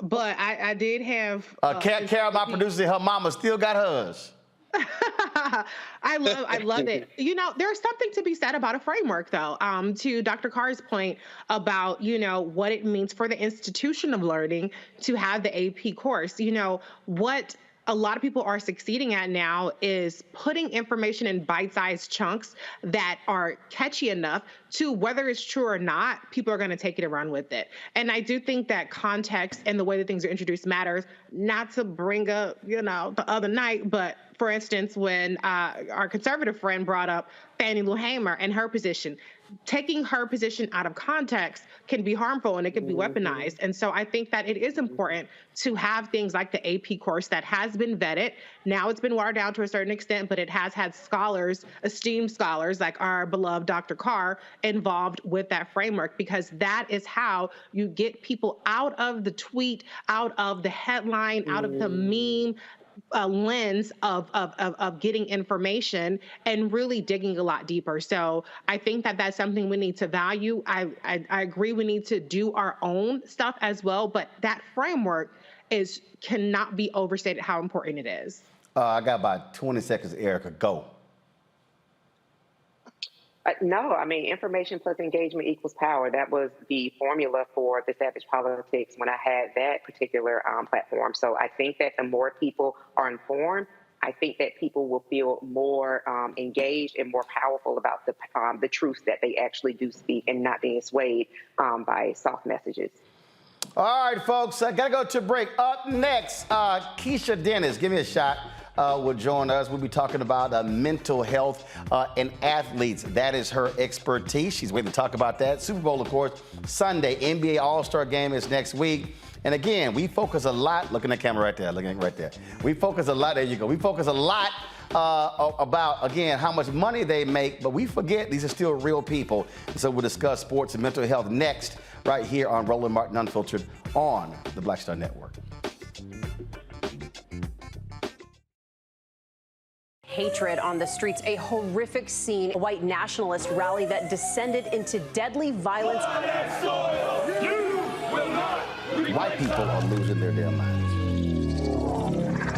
but I did have. Carol, my producer, her mama still got hers. I love it. You know, there's something to be said about a framework, though. To Dr. Carr's point about, you know, what it means for the institution of learning to have the AP course. You know, what a lot of people are succeeding at now is putting information in bite-sized chunks that are catchy enough to, whether it's true or not, people are going to take it and run with it. And I do think that context and the way that things are introduced matters. Not to bring up, you know, the other night, but for instance, when our conservative friend brought up Fannie Lou Hamer and her position, taking her position out of context can be harmful and it can be weaponized. And so I think that it is important to have things like the AP course that has been vetted. Now it's been watered down to a certain extent, but it has had scholars, esteemed scholars like our beloved Dr. Carr, involved with that framework, because that is how you get people out of the tweet, out of the headline, out of the meme lens of getting information and really digging a lot deeper. So I think that that's something we need to value. I agree we need to do our own stuff as well, but that framework cannot be overstated how important it is. I got about 20 seconds, Erica. Go. No, I mean, information plus engagement equals power. That was the formula for the Savage Politics when I had that particular platform. So I think that the more people are informed, I think that people will feel more engaged and more powerful about the truth that they actually do speak and not being swayed by soft messages. All right, folks, I got to go to a break. Up next, Keisha Dennis, give me a shot. Will join us. We'll be talking about mental health and athletes. That is her expertise. She's waiting to talk about that. Super Bowl, of course, Sunday. NBA All-Star Game is next week. And again, we focus a lot. Look at the camera right there. Look at it right there. We focus a lot. There you go. We focus a lot about, again, how much money they make, but we forget these are still real people. So we'll discuss sports and mental health next, right here on Roland Martin Unfiltered on the Black Star Network. Hatred on the streets, a horrific scene, a white nationalist rally that descended into deadly violence. White people are losing their damn minds.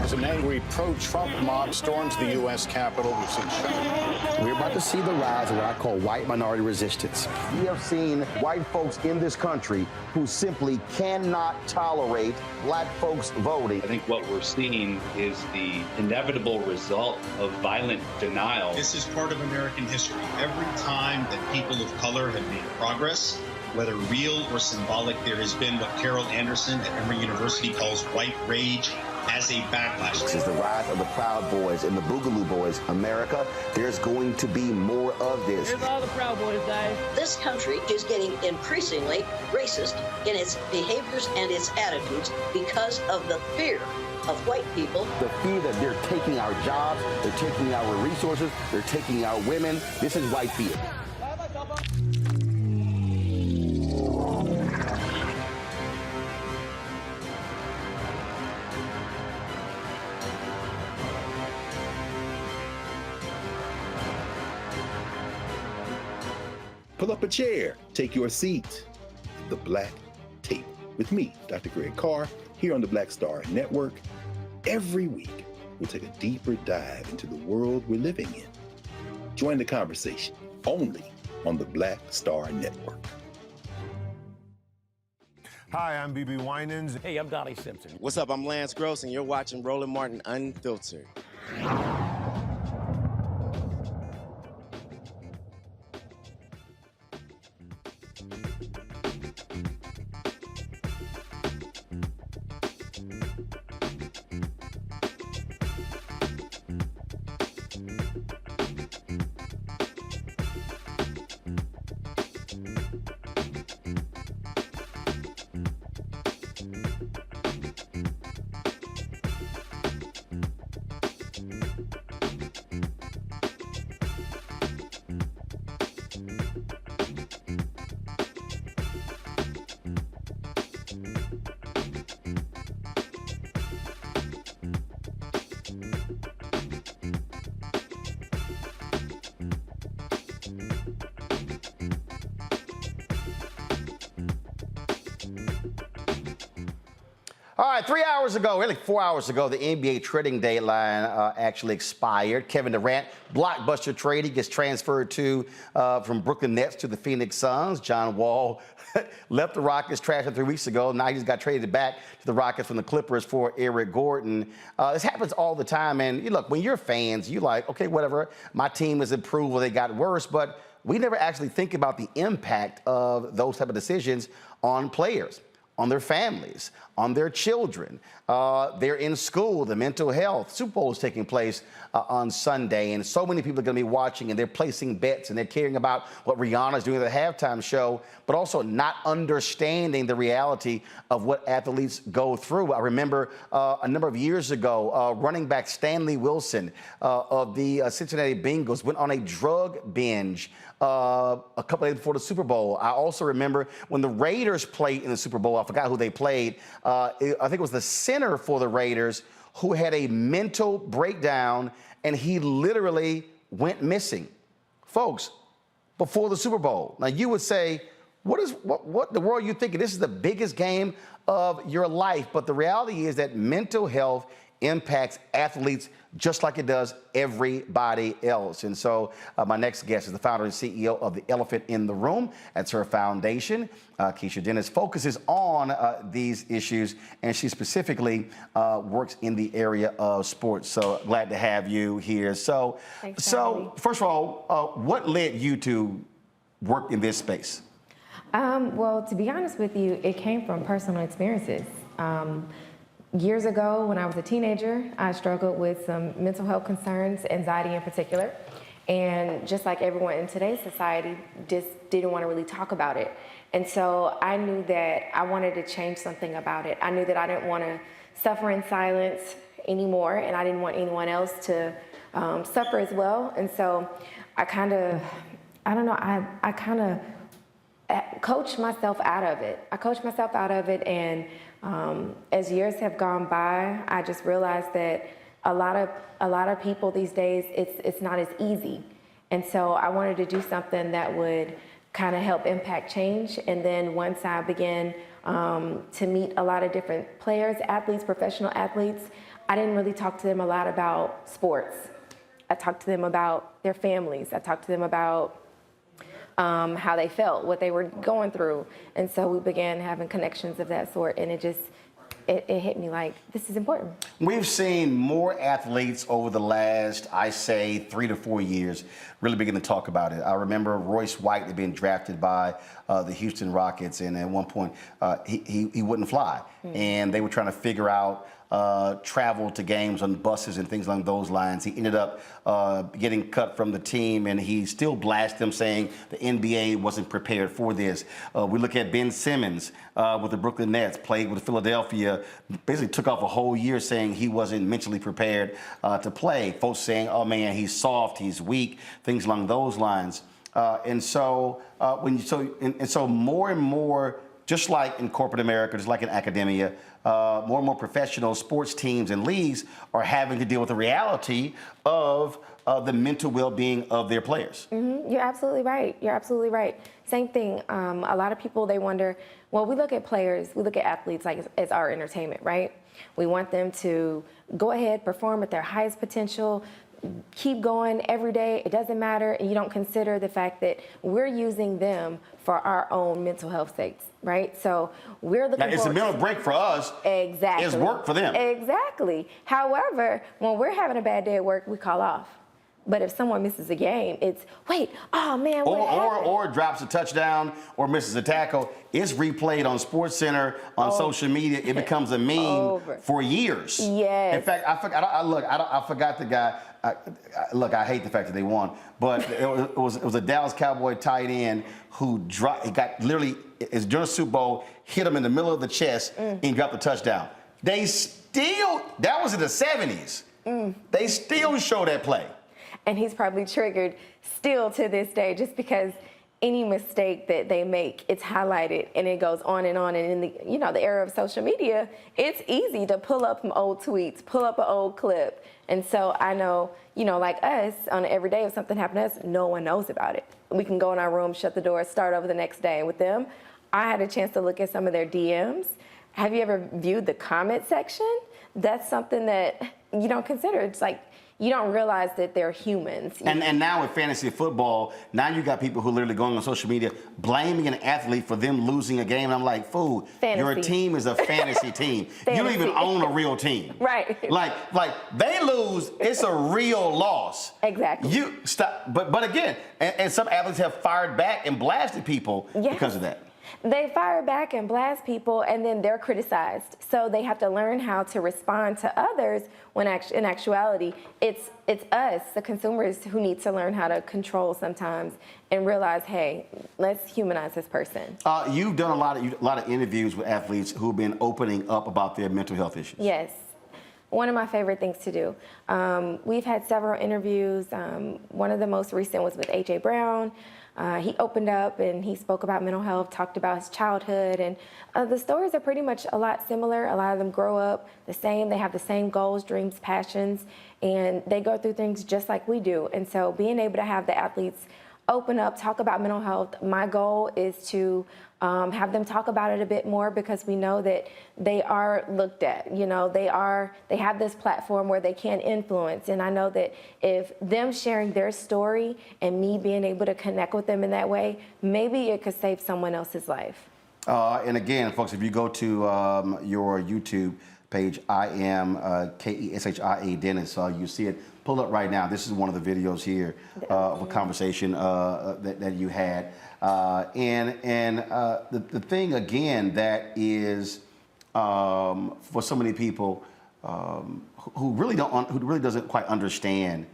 As an angry pro-Trump mob storms the U.S. Capitol, we've seen shooting. We're about to see the rise of what I call white minority resistance. We have seen white folks in this country who simply cannot tolerate black folks voting. I think what we're seeing is the inevitable result of violent denial. This is part of American history. Every time that people of color have made progress, whether real or symbolic, there has been what Carol Anderson at Emory University calls white rage as a backlash. This is the rise of the Proud Boys and the Boogaloo Boys. America, there's going to be more of this. Here's all the Proud Boys, guys. This country is getting increasingly racist in its behaviors and its attitudes because of the fear of white people. The fear that they're taking our jobs, they're taking our resources, they're taking our women. This is white fear. Pull up a chair, take your seat. The Black Table with me, Dr. Greg Carr, here on the Black Star Network. Every week, we'll take a deeper dive into the world we're living in. Join the conversation only on the Black Star Network. Hi, I'm BB Winans. Hey, I'm Donnie Simpson. What's up? I'm Lance Gross, and you're watching Roland Martin Unfiltered. All right, 3 hours ago, really 4 hours ago, the NBA trading deadline actually expired. Kevin Durant, blockbuster trade. He gets transferred from Brooklyn Nets to the Phoenix Suns. John Wall left the Rockets, trashed 3 weeks ago. Now he's got traded back to the Rockets from the Clippers for Eric Gordon. This happens all the time. And you look, when you're fans, you like, okay, whatever. My team has improved or they got worse. But we never actually think about the impact of those type of decisions on players, on their families, on their children. They're in school, the mental health. Super Bowl is taking place on Sunday, and so many people are going to be watching, and they're placing bets, and they're caring about what Rihanna's doing at the halftime show, but also not understanding the reality of what athletes go through. I remember a number of years ago, running back Stanley Wilson of the Cincinnati Bengals went on a drug binge a couple days before the Super Bowl. I also remember when the Raiders played in the Super Bowl, I forgot who they played. I think it was the center for the Raiders who had a mental breakdown, and he literally went missing. Folks, before the Super Bowl. Now you would say, what the world are you thinking? This is the biggest game of your life. But the reality is that mental health impacts athletes just like it does everybody else. And so my next guest is the founder and CEO of the Elephant in the Room. That's her foundation. Keisha Dennis focuses on these issues, and she specifically works in the area of sports. So glad to have you here. So first of all, what led you to work in this space? Well, to be honest with you, it came from personal experiences. Years ago, when I was a teenager, I struggled with some mental health concerns, anxiety in particular. And just like everyone in today's society, just didn't want to really talk about it. And so I knew that I wanted to change something about it. I knew that I didn't want to suffer in silence anymore, and I didn't want anyone else to suffer as well. And so I kind of coached myself out of it. And as years have gone by, I just realized that a lot of people these days, it's not as easy. And so I wanted to do something that would kind of help impact change. And then once I began to meet a lot of different players, athletes, professional athletes, I didn't really talk to them a lot about sports. I talked to them about their families. I talked to them about how they felt, what they were going through. And so we began having connections of that sort, and it hit me like, this is important. We've seen more athletes over the last, I say, 3 to 4 years really begin to talk about it. I remember Royce White being drafted by the Houston Rockets, and at one point he wouldn't fly. And they were trying to figure out travel to games on buses and things along those lines. He ended up getting cut from the team, and he still blasted them, saying the NBA wasn't prepared for this. We look at Ben Simmons with the Brooklyn Nets, played with Philadelphia, basically took off a whole year saying he wasn't mentally prepared to play. Folks saying, oh man, he's soft, he's weak, things along those lines. And so more and more, just like in corporate America, just like in academia, more and more professional sports teams and leagues are having to deal with the reality of the mental well-being of their players. Mm-hmm. You're absolutely right. Same thing. A lot of people, they wonder, well, we look at players, we look at athletes like as our entertainment, right? We want them to go ahead, perform at their highest potential, keep going every day. It doesn't matter. And you don't consider the fact that we're using them for our own mental health sakes, right? So we're looking. Now, it's a mental break for us. Exactly. It's work for them. Exactly. However, when we're having a bad day at work, we call off. But if someone misses a game, it's, wait, oh man, what happened? Or drops a touchdown or misses a tackle. It's replayed on SportsCenter, on social media. It becomes a meme for years. Yes. In fact, I forgot the guy. I hate the fact that they won, but it was a Dallas Cowboy tight end who dropped. It got literally, it's during the Super Bowl, hit him in the middle of the chest and got the touchdown. They still, that was in the 70s. They still show that play. And he's probably triggered still to this day, just because any mistake that they make, it's highlighted and it goes on. And in the era of social media, it's easy to pull up some old tweets, pull up an old clip. And so I know, like us, on every day if something happened to us, no one knows about it. We can go in our room, shut the door, start over the next day. And with them, I had a chance to look at some of their DMs. have you ever viewed the comment section? That's something that you don't consider. It's like, you don't realize that they're humans. And now with fantasy football, now you got people who are literally going on social media blaming an athlete for them losing a game. And I'm like, fool, your team is a fantasy team. You don't even own a real team. Right. Like they lose, it's a real loss. Exactly. You stop, but again, and some athletes have fired back and blasted people because of that. They fire back and blast people, and then they're criticized. So they have to learn how to respond to others when in actuality, it's us, the consumers, who need to learn how to control sometimes and realize, hey, let's humanize this person. You've done a lot of interviews with athletes who've been opening up about their mental health issues. Yes. One of my favorite things to do. We've had several interviews. One of the most recent was with A.J. Brown. He opened up and he spoke about mental health, talked about his childhood, and the stories are pretty much a lot similar. A lot of them grow up the same. They have the same goals, dreams, passions, and they go through things just like we do. And so being able to have the athletes open up, talk about mental health, my goal is to have them talk about it a bit more, because we know that they are looked at. You know, they have this platform where they can influence, and I know that if them sharing their story and me being able to connect with them in that way, maybe it could save someone else's life. And again, folks, if you go to your YouTube page, I am Keshia Dennis, you see it. Pull up right now. This is one of the videos here of a conversation that you had. The thing again that is for so many people who really doesn't quite understand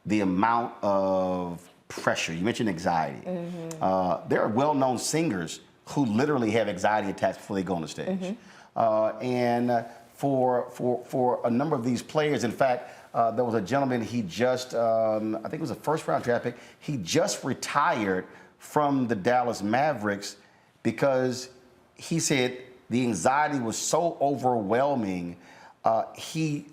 the amount of pressure. You mentioned anxiety. Mm-hmm. There are well-known singers who literally have anxiety attacks before they go on the stage. Mm-hmm. For a number of these players, in fact, there was a gentleman, he just, I think it was a first-round draft pick, he just retired from the Dallas Mavericks because he said the anxiety was so overwhelming, he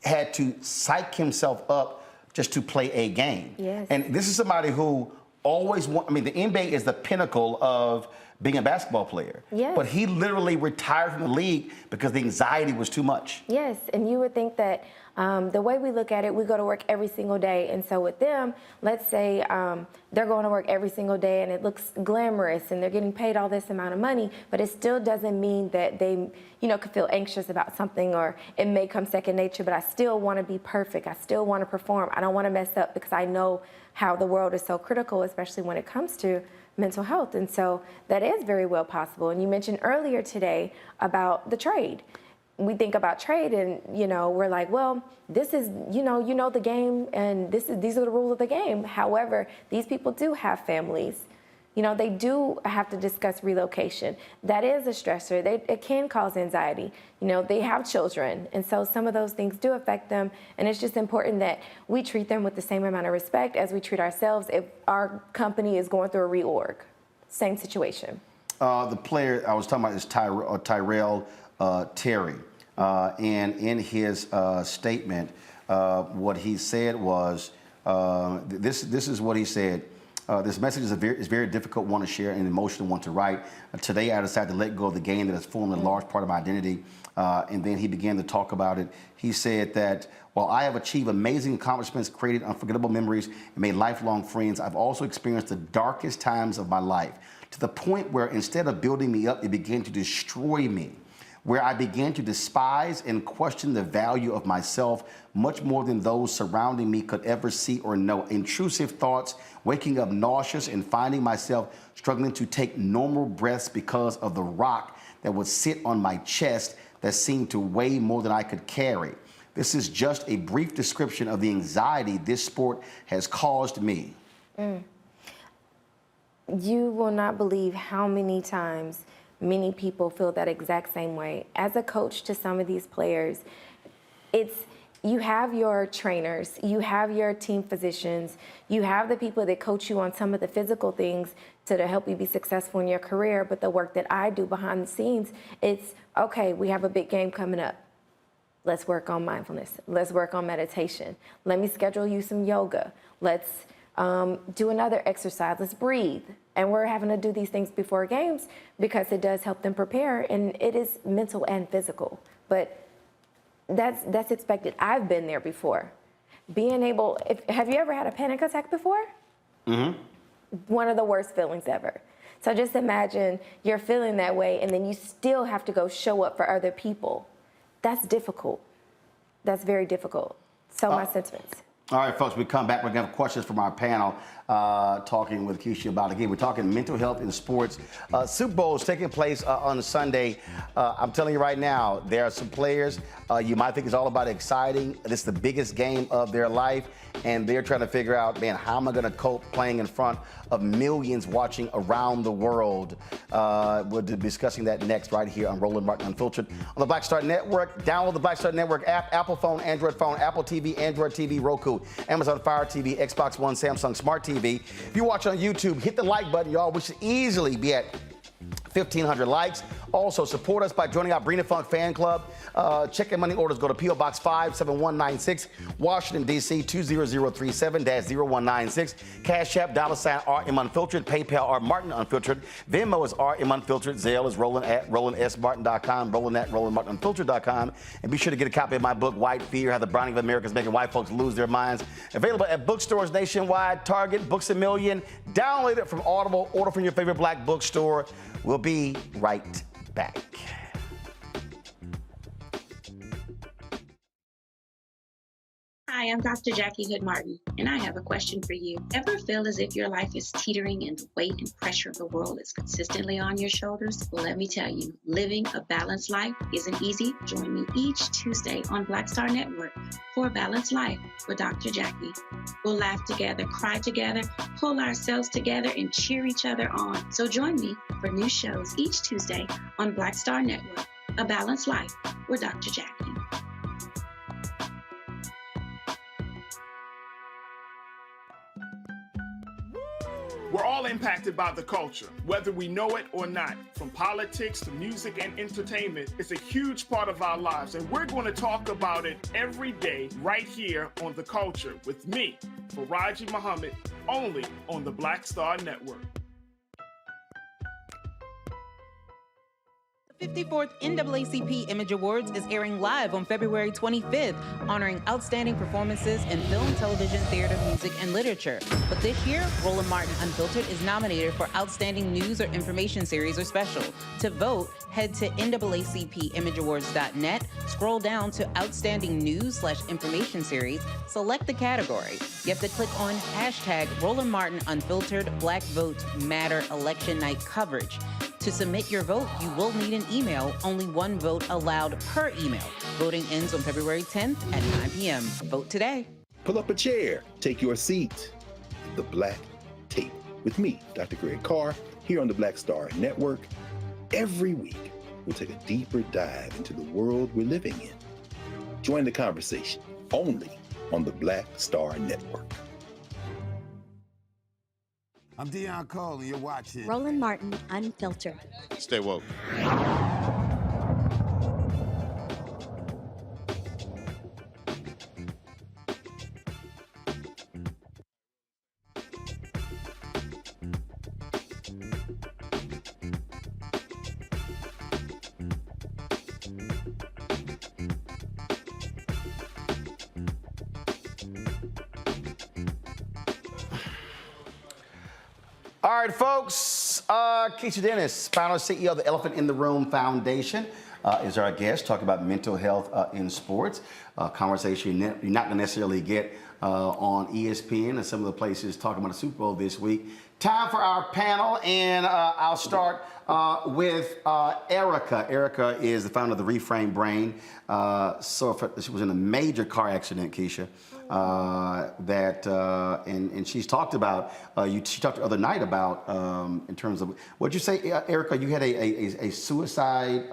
had to psych himself up just to play a game. Yes. And this is somebody who always the NBA is the pinnacle of being a basketball player. Yes. But he literally retired from the league because the anxiety was too much. Yes, and you would think that the way we look at it, we go to work every single day. And so with them, let's say they're going to work every single day and it looks glamorous and they're getting paid all this amount of money, but it still doesn't mean that they, could feel anxious about something, or it may come second nature, but I still want to be perfect. I still want to perform. I don't want to mess up, because I know how the world is so critical, especially when it comes to mental health. And so that is very well possible. And you mentioned earlier today about the trade. We think about trade and, we're like, well, this is, the game, and these are the rules of the game. However, these people do have families. They do have to discuss relocation. That is a stressor. It can cause anxiety. They have children. And so some of those things do affect them. And it's just important that we treat them with the same amount of respect as we treat ourselves if our company is going through a reorg. Same situation. The player I was talking about is Tyrell Terry. And in his statement, what he said was, this is what he said. This message is very difficult one to share and emotional one to write. Today, I decided to let go of the game that has formed a large part of my identity. And then he began to talk about it. He said that while I have achieved amazing accomplishments, created unforgettable memories, and made lifelong friends, I've also experienced the darkest times of my life, to the point where instead of building me up, it began to destroy me, where I began to despise and question the value of myself much more than those surrounding me could ever see or know. Intrusive thoughts, waking up nauseous, and finding myself struggling to take normal breaths because of the rock that would sit on my chest that seemed to weigh more than I could carry. This is just a brief description of the anxiety this sport has caused me. You will not believe how many times many people feel that exact same way. As a coach to some of these players, you have your trainers, you have your team physicians, you have the people that coach you on some of the physical things to help you be successful in your career. But the work that I do behind the scenes, it's, okay, we have a big game coming up. Let's work on mindfulness. Let's work on meditation. Let me schedule you some yoga. Let's do another exercise. Let's breathe. And we're having to do these things before games because it does help them prepare, and it is mental and physical. But that's expected. I've been there before. Being able, have you ever had a panic attack before? Mm-hmm. One of the worst feelings ever. So just imagine you're feeling that way, and then you still have to go show up for other people. That's difficult. That's very difficult. So my sentiments. All right, folks, we come back. We're going to have questions from our panel talking with Keisha about, again, we're talking mental health in sports. Super Bowl is taking place on Sunday. I'm telling you right now, there are some players you might think it's all about exciting. This is the biggest game of their life, and they're trying to figure out, man, how am I going to cope playing in front of millions watching around the world? We'll be discussing that next right here on Roland Martin Unfiltered on the Black Star Network. Download the Black Star Network app, Apple phone, Android phone, Apple TV, Android TV, Roku, Amazon Fire TV, Xbox One, Samsung Smart TV. If you watch on YouTube, hit the like button, y'all. We should easily be at 1,500 likes. Also, support us by joining our Brina Funk fan club. Check and money orders. Go to P.O. Box 57196, Washington, D.C. 20037-0196. Cash App, $RM Unfiltered. PayPal, R Martin Unfiltered. Venmo is RM Unfiltered. Zelle is Roland@RolandSMartin.com. Roland@RolandMartinUnfiltered.com. And be sure to get a copy of my book, White Fear, How the Browning of America is Making White Folks Lose Their Minds. Available at bookstores nationwide, Target, Books A Million. Download it from Audible. Order from your favorite black bookstore. We'll be right back. Hi, I'm Dr. Jackie Hood Martin, and I have a question for you. Ever feel as if your life is teetering and the weight and pressure of the world is consistently on your shoulders? Well, let me tell you, living a balanced life isn't easy. Join me each Tuesday on Black Star Network for A Balanced Life with Dr. Jackie. We'll laugh together, cry together, pull ourselves together, and cheer each other on. So join me for new shows each Tuesday on Black Star Network, A Balanced Life with Dr. Jackie. We're all impacted by the culture, whether we know it or not. From politics to music and entertainment, it's a huge part of our lives, and we're going to talk about it every day right here on The Culture with me, Faraji Muhammad, only on the Black Star Network. The 54th NAACP Image Awards is airing live on February 25th, honoring outstanding performances in film, television, theater, music, and literature. But this year, Roland Martin Unfiltered is nominated for Outstanding News or Information Series or Special. To vote, head to NAACPImageAwards.net, scroll down to Outstanding News/Information Series, select the category. You have to click on hashtag Roland Martin Unfiltered Black Votes Matter Election Night coverage. To submit your vote, you will need an email. Only one vote allowed per email. Voting ends on February 10th at 9 p.m. Vote today. Pull up a chair, take your seat at the Black Table with me, Dr. Greg Carr, here on the Black Star Network. Every week, we'll take a deeper dive into the world we're living in. Join the conversation only on the Black Star Network. I'm Deion Cole, and you're watching Roland Martin Unfiltered. Stay woke. All right, folks. Keisha Dennis, founder and CEO of the Elephant in the Room Foundation, is our guest, talking about mental health in sports. Conversation you're not going to necessarily get on ESPN and some of the places talking about the Super Bowl this week. Time for our panel, and I'll start with Erica. Erica is the founder of the Reframe Brain. She was in a major car accident, Keisha. And she's talked about, she talked the other night about, in terms of, what'd you say, Erica, you had a suicide...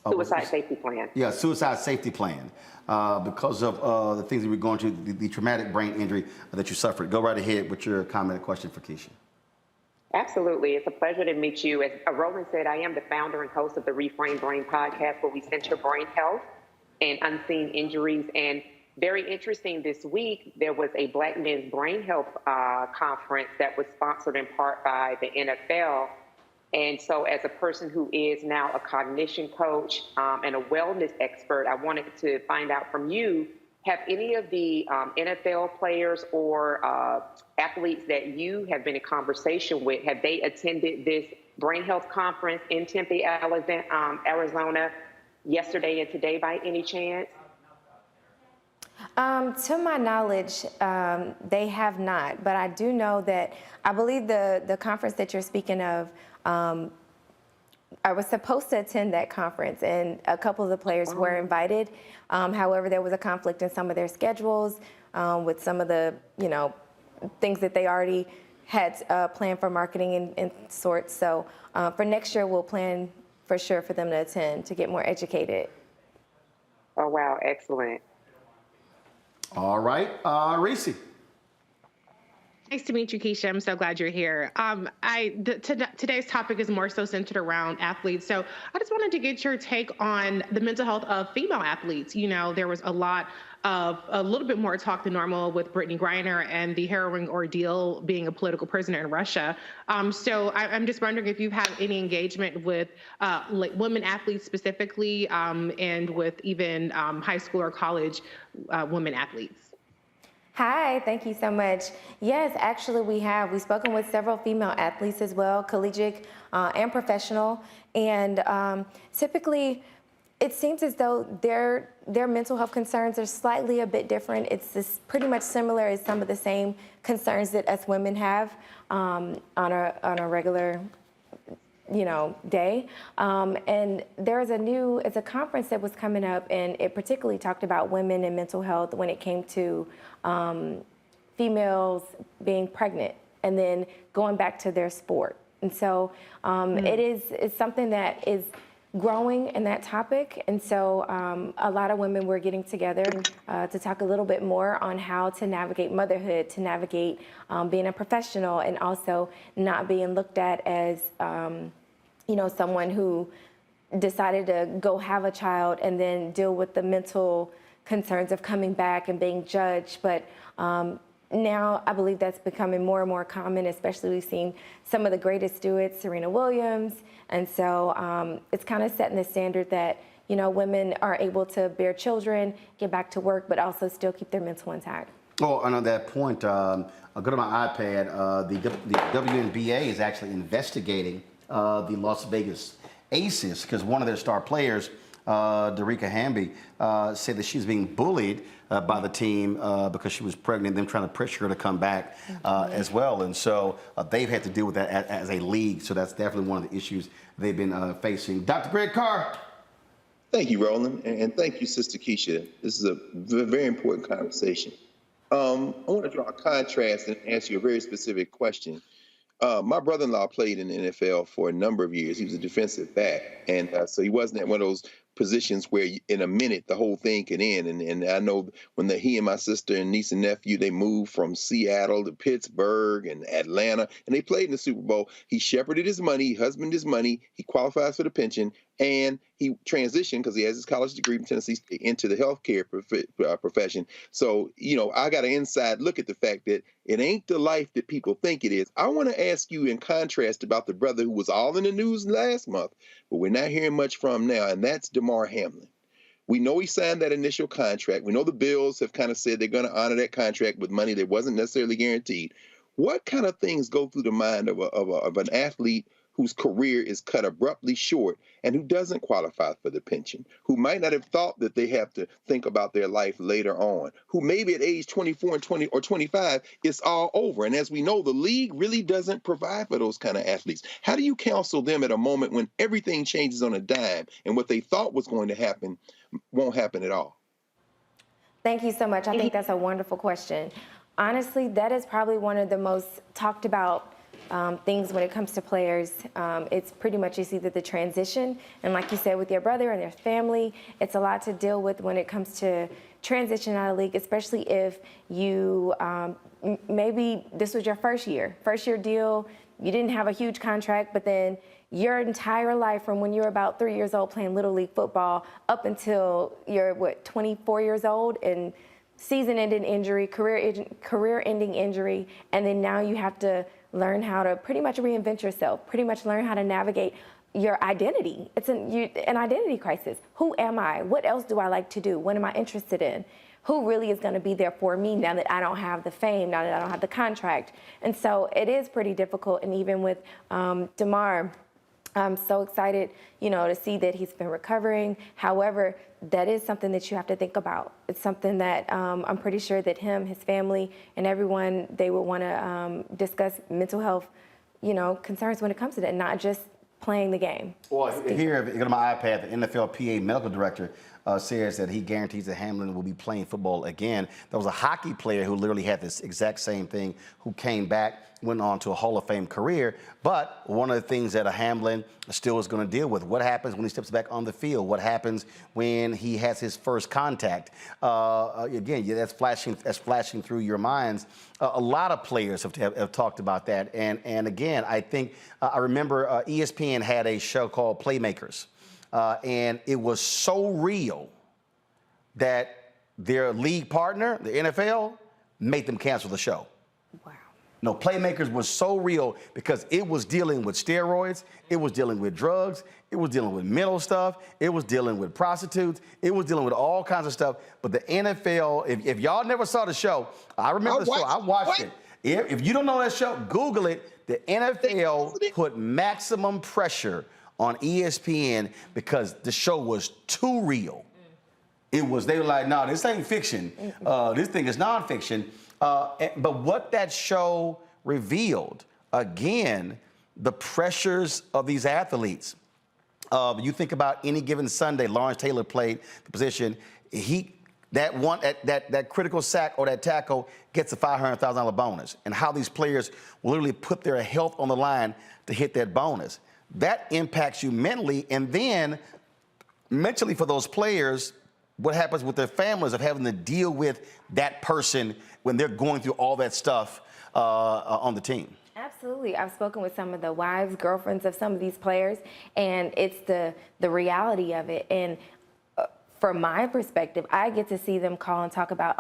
suicide safety plan. Yeah, suicide safety plan because of the things that we're going through, the traumatic brain injury that you suffered. Go right ahead with your comment and question for Keisha. Absolutely. It's a pleasure to meet you. As Roland said, I am the founder and host of the Reframe Brain podcast, where we center brain health and unseen injuries. And Very interesting, this week, there was a Black Men's Brain Health conference that was sponsored in part by the NFL. And so as a person who is now a cognition coach and a wellness expert, I wanted to find out from you, have any of the NFL players or athletes that you have been in conversation with, have they attended this brain health conference in Tempe, Arizona, yesterday and today by any chance? To my knowledge, they have not, but I do know that I believe the conference that you're speaking of, I was supposed to attend that conference, and a couple of the players were invited. However, there was a conflict in some of their schedules with some of the, things that they already had planned for marketing and sorts. So for next year, we'll plan for sure for them to attend to get more educated. Oh, wow. Excellent. All right. Reese. Nice to meet you, Keisha. I'm so glad you're here. Today's topic is more so centered around athletes. So I just wanted to get your take on the mental health of female athletes. There was a little bit more talk than normal with Brittany Griner and the harrowing ordeal being a political prisoner in Russia. So I'm just wondering if you've had any engagement with women athletes specifically, and with even high school or college women athletes. Hi, thank you so much. Yes, actually we have. We've spoken with several female athletes as well, collegiate and professional. And typically, it seems as though their mental health concerns are slightly a bit different. It's pretty much similar as some of the same concerns that us women have on a regular day. And there's it's a conference that was coming up, and it particularly talked about women and mental health when it came to females being pregnant and then going back to their sport. And so it's something that is growing in that topic. And so a lot of women were getting together to talk a little bit more on how to navigate motherhood, to navigate being a professional, and also not being looked at as someone who decided to go have a child and then deal with the mental concerns of coming back and being judged. But now I believe that's becoming more and more common, especially we've seen some of the greatest do it, Serena Williams. And so it's kind of setting the standard that, women are able to bear children, get back to work, but also still keep their mental intact. Oh, and on that point, I'll go to my iPad. The WNBA is actually investigating the Las Vegas Aces because one of their star players, Darica Hamby, said that she was being bullied by the team because she was pregnant, them trying to pressure her to come back as well. And so they've had to deal with that as a league. So that's definitely one of the issues they've been facing. Dr. Greg Carr. Thank you, Roland, and thank you, Sister Keisha. This is a very important conversation. I want to draw a contrast and answer you a very specific question. My brother-in-law played in the NFL for a number of years. He was a defensive back, and so he wasn't at one of those positions where in a minute the whole thing could end. And I know when he and my sister and niece and nephew, they moved from Seattle to Pittsburgh and Atlanta, and they played in the Super Bowl. He shepherded his money, he husbanded his money, he qualifies for the pension, and he transitioned because he has his college degree from Tennessee State into the healthcare profession. So, I got an inside look at the fact that it ain't the life that people think it is. I want to ask you in contrast about the brother who was all in the news last month, but we're not hearing much from now, and that's DeMar Hamlin. We know he signed that initial contract. We know the Bills have kind of said they're going to honor that contract with money that wasn't necessarily guaranteed. What kind of things go through the mind of an athlete whose career is cut abruptly short and who doesn't qualify for the pension, who might not have thought that they have to think about their life later on, who maybe at age 24 and 20 or 25, it's all over. And as we know, the league really doesn't provide for those kind of athletes. How do you counsel them at a moment when everything changes on a dime and what they thought was going to happen won't happen at all? Thank you so much. I think that's a wonderful question. Honestly, that is probably one of the most talked about things when it comes to players. It's pretty much either the transition, and like you said, with your brother and their family, it's a lot to deal with when it comes to transition out of league, especially if you maybe this was your first year deal, you didn't have a huge contract, but then your entire life from when you're about 3 years old playing Little League football up until you're 24 years old, and season-ending injury, career-ending injury, and then now you have to learn how to pretty much reinvent yourself, pretty much learn how to navigate your identity. It's an identity crisis. Who am I? What else do I like to do? What am I interested in? Who really is going to be there for me now that I don't have the fame, now that I don't have the contract? And so it is pretty difficult. And even with DeMar, I'm so excited, to see that he's been recovering. However, that is something that you have to think about. It's something that I'm pretty sure that him, his family, and everyone, they would want to discuss mental health, concerns when it comes to that, not just playing the game. Well, here, if you go to my iPad, the NFLPA medical director says that he guarantees that Hamlin will be playing football again. There was a hockey player who literally had this exact same thing, who came back, went on to a Hall of Fame career. But one of the things that a Hamlin still is going to deal with, what happens when he steps back on the field? What happens when he has his first contact? Again, that's flashing through your minds. A lot of players have talked about that. And again, I think, I remember ESPN had a show called Playmakers. And it was so real that their league partner, the NFL, made them cancel the show. Wow. No, Playmakers was so real because it was dealing with steroids, it was dealing with drugs, it was dealing with mental stuff, it was dealing with prostitutes, it was dealing with all kinds of stuff. But the NFL, if y'all never saw the show, I remember the show, I watched it. If you don't know that show, Google it. The NFL put maximum pressure on ESPN because the show was too real. They were like, no, this ain't fiction. This thing is nonfiction. But what that show revealed, again, the pressures of these athletes. You think about any given Sunday, Lawrence Taylor played the position. That critical sack or that tackle gets a $500,000 bonus, and how these players will literally put their health on the line to hit that bonus. That impacts you mentally, and then mentally for those players, what happens with their families of having to deal with that person when they're going through all that stuff on the team. Absolutely. I've spoken with some of the wives, girlfriends of some of these players, and it's the reality of it. And from my perspective, I get to see them call and talk about,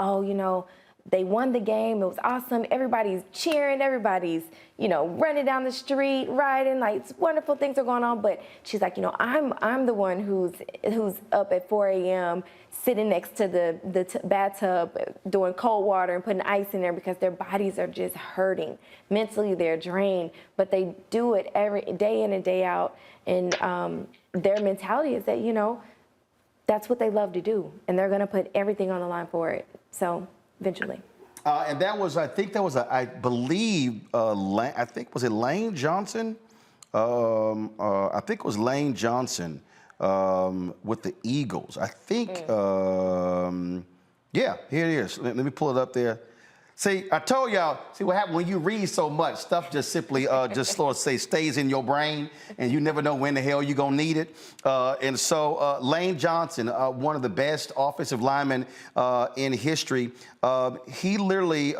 they won the game. It was awesome. Everybody's cheering. Everybody's, running down the street, riding. Like, it's wonderful things are going on. But she's like, I'm the one who's up at 4 a.m. sitting next to the bathtub, doing cold water and putting ice in there because their bodies are just hurting. Mentally, they're drained. But they do it every day in and day out. And their mentality is that, that's what they love to do. And they're going to put everything on the line for it. So eventually. And that was, I believe, was it Lane Johnson? I think it was Lane Johnson with the Eagles. I think, yeah, here it is. Let me pull it up there. See, I told y'all, what happens when you read so much, stuff just simply stays in your brain, and you never know when the hell you're gonna need it. And so Lane Johnson, one of the best offensive linemen in history, he literally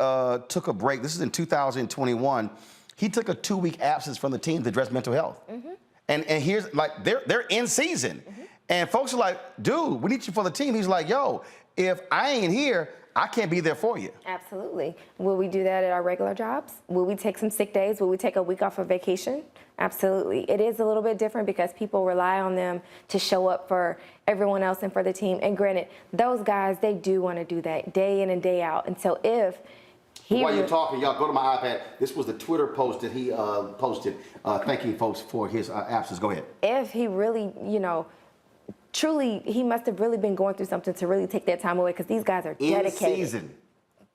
took a break. This is in 2021. He took a 2-week absence from the team to address mental health. Mm-hmm. And here's, like, they're in season. Mm-hmm. And folks are like, dude, we need you for the team. He's like, yo, if I ain't here, I can't be there for you. Absolutely. Will we do that at our regular jobs? Will we take some sick days? Will we take a week off of vacation? Absolutely. It is a little bit different because people rely on them to show up for everyone else and for the team. And granted, those guys, they do want to do that day in and day out. And so if while you're talking, y'all go to my iPad. This was the Twitter post that he posted, thanking folks for his absence. Go ahead. If he really, truly, he must have really been going through something to really take that time away because these guys are dedicated. In season.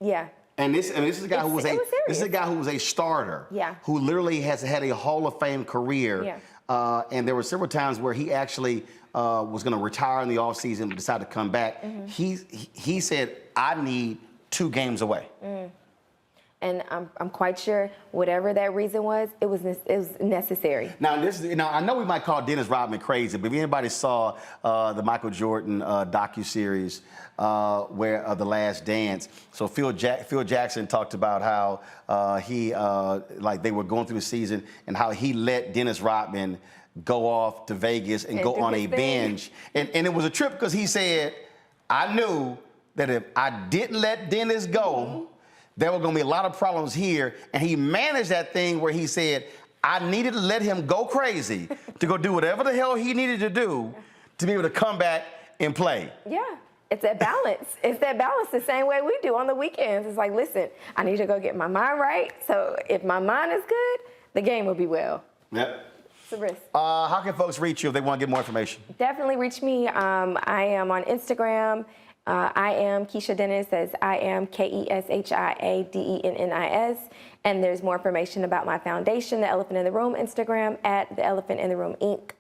Yeah. And this is a guy who was a starter. Yeah. Who literally has had a Hall of Fame career. Yeah. And there were several times where he actually was going to retire in the offseason but decided to come back. Mm-hmm. He said, I need 2 games away. Mm. And I'm quite sure whatever that reason was, it was necessary. Now I know we might call Dennis Rodman crazy, but if anybody saw the Michael Jordan docuseries where The Last Dance, so Phil Jackson talked about how he they were going through the season and how he let Dennis Rodman go off to Vegas and go on a binge, and it was a trip because he said, I knew that if I didn't let Dennis go, there were going to be a lot of problems here. And he managed that thing where he said, I needed to let him go crazy to go do whatever the hell he needed to do to be able to come back and play. Yeah. It's that balance. It's that balance the same way we do on the weekends. It's like, listen, I need to go get my mind right. So if my mind is good, the game will be well. Yep. It's a risk. How can folks reach you if they want to get more information? Definitely reach me. I am on Instagram. I am Keisha Dennis, as I am KESHIADENNIS. And there's more information about my foundation, The Elephant in the Room, Instagram at The Elephant in the Room Inc.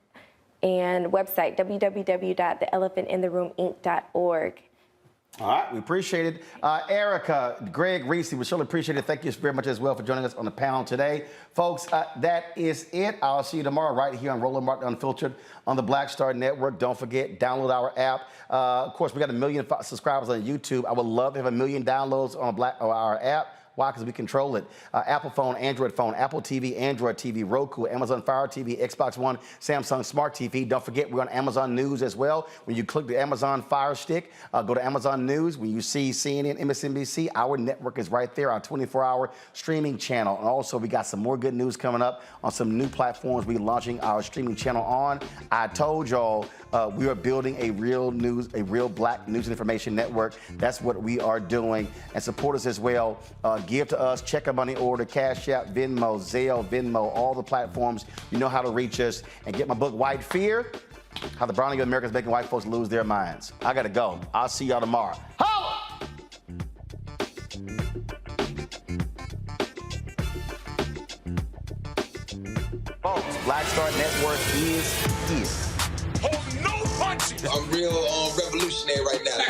And website, www.theelephantintheRoomInc.org. All right, we appreciate it. Erica, Greg, Reese, we surely appreciate it. Thank you very much as well for joining us on the panel today. Folks, that is it. I'll see you tomorrow right here on Roland Martin Unfiltered on the Black Star Network. Don't forget, download our app. Of course, we got 1 million subscribers on YouTube. I would love to have 1 million downloads on our app. Why? Because we control it. Apple phone, Android phone, Apple TV, Android TV, Roku, Amazon Fire TV, Xbox One, Samsung Smart TV. Don't forget, we're on Amazon News as well. When you click the Amazon Fire Stick, go to Amazon News. When you see CNN, MSNBC, our network is right there, our 24-hour streaming channel. And also, we got some more good news coming up on some new platforms we're launching our streaming channel on. I told y'all we are building a real black news and information network. That's what we are doing. And support us as well. Give to us, check our money order, Cash App, Venmo, Zelle, Venmo, all the platforms. You know how to reach us. And get my book, White Fear, How the Browning of America is Making White Folks Lose Their Minds. I got to go. I'll see y'all tomorrow. Holla! Folks, Black Star Network is here. I'm real revolutionary right now.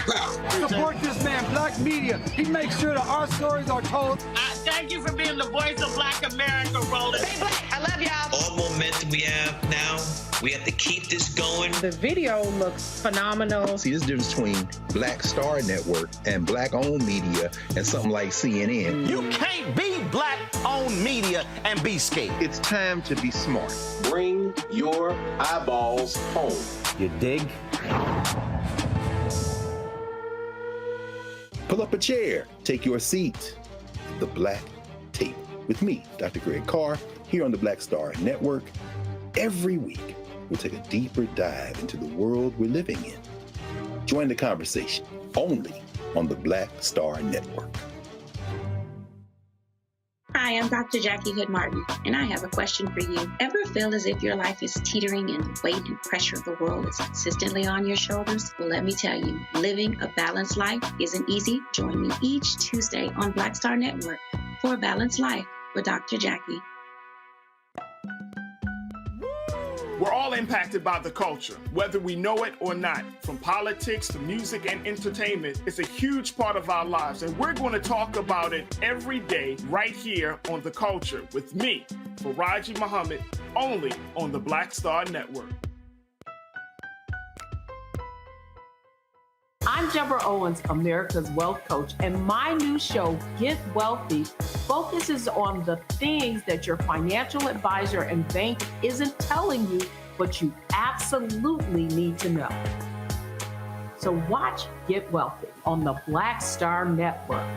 Support this man, Black Media. He makes sure that our stories are told. Thank you for being the voice of Black America, Roland. Stay black. I love y'all. All momentum we have now, we have to keep this going. The video looks phenomenal. See, there's a difference between Black Star Network and black-owned media and something like CNN. You can't be black-owned media and be scared. It's time to be smart. Bring your eyeballs home. You dig? Pull up a chair. Take your seat. The Black Table with me, Dr. Greg Carr, here on the Black Star Network. Every week, we'll take a deeper dive into the world we're living in. Join the conversation only on the Black Star Network. Hi, I'm Dr. Jackie Hood Martin, and I have a question for you. Ever feel as if your life is teetering and the weight and pressure of the world is consistently on your shoulders? Well, let me tell you, living a balanced life isn't easy. Join me each Tuesday on Black Star Network for A Balanced Life with Dr. Jackie. We're all impacted by the culture, whether we know it or not. From politics to music and entertainment, it's a huge part of our lives, and we're going to talk about it every day right here on The Culture with me, Faraji Muhammad, only on the Black Star Network. I'm Deborah Owens, America's Wealth Coach, and my new show, Get Wealthy, focuses on the things that your financial advisor and bank isn't telling you, but you absolutely need to know. So watch Get Wealthy on the Black Star Network.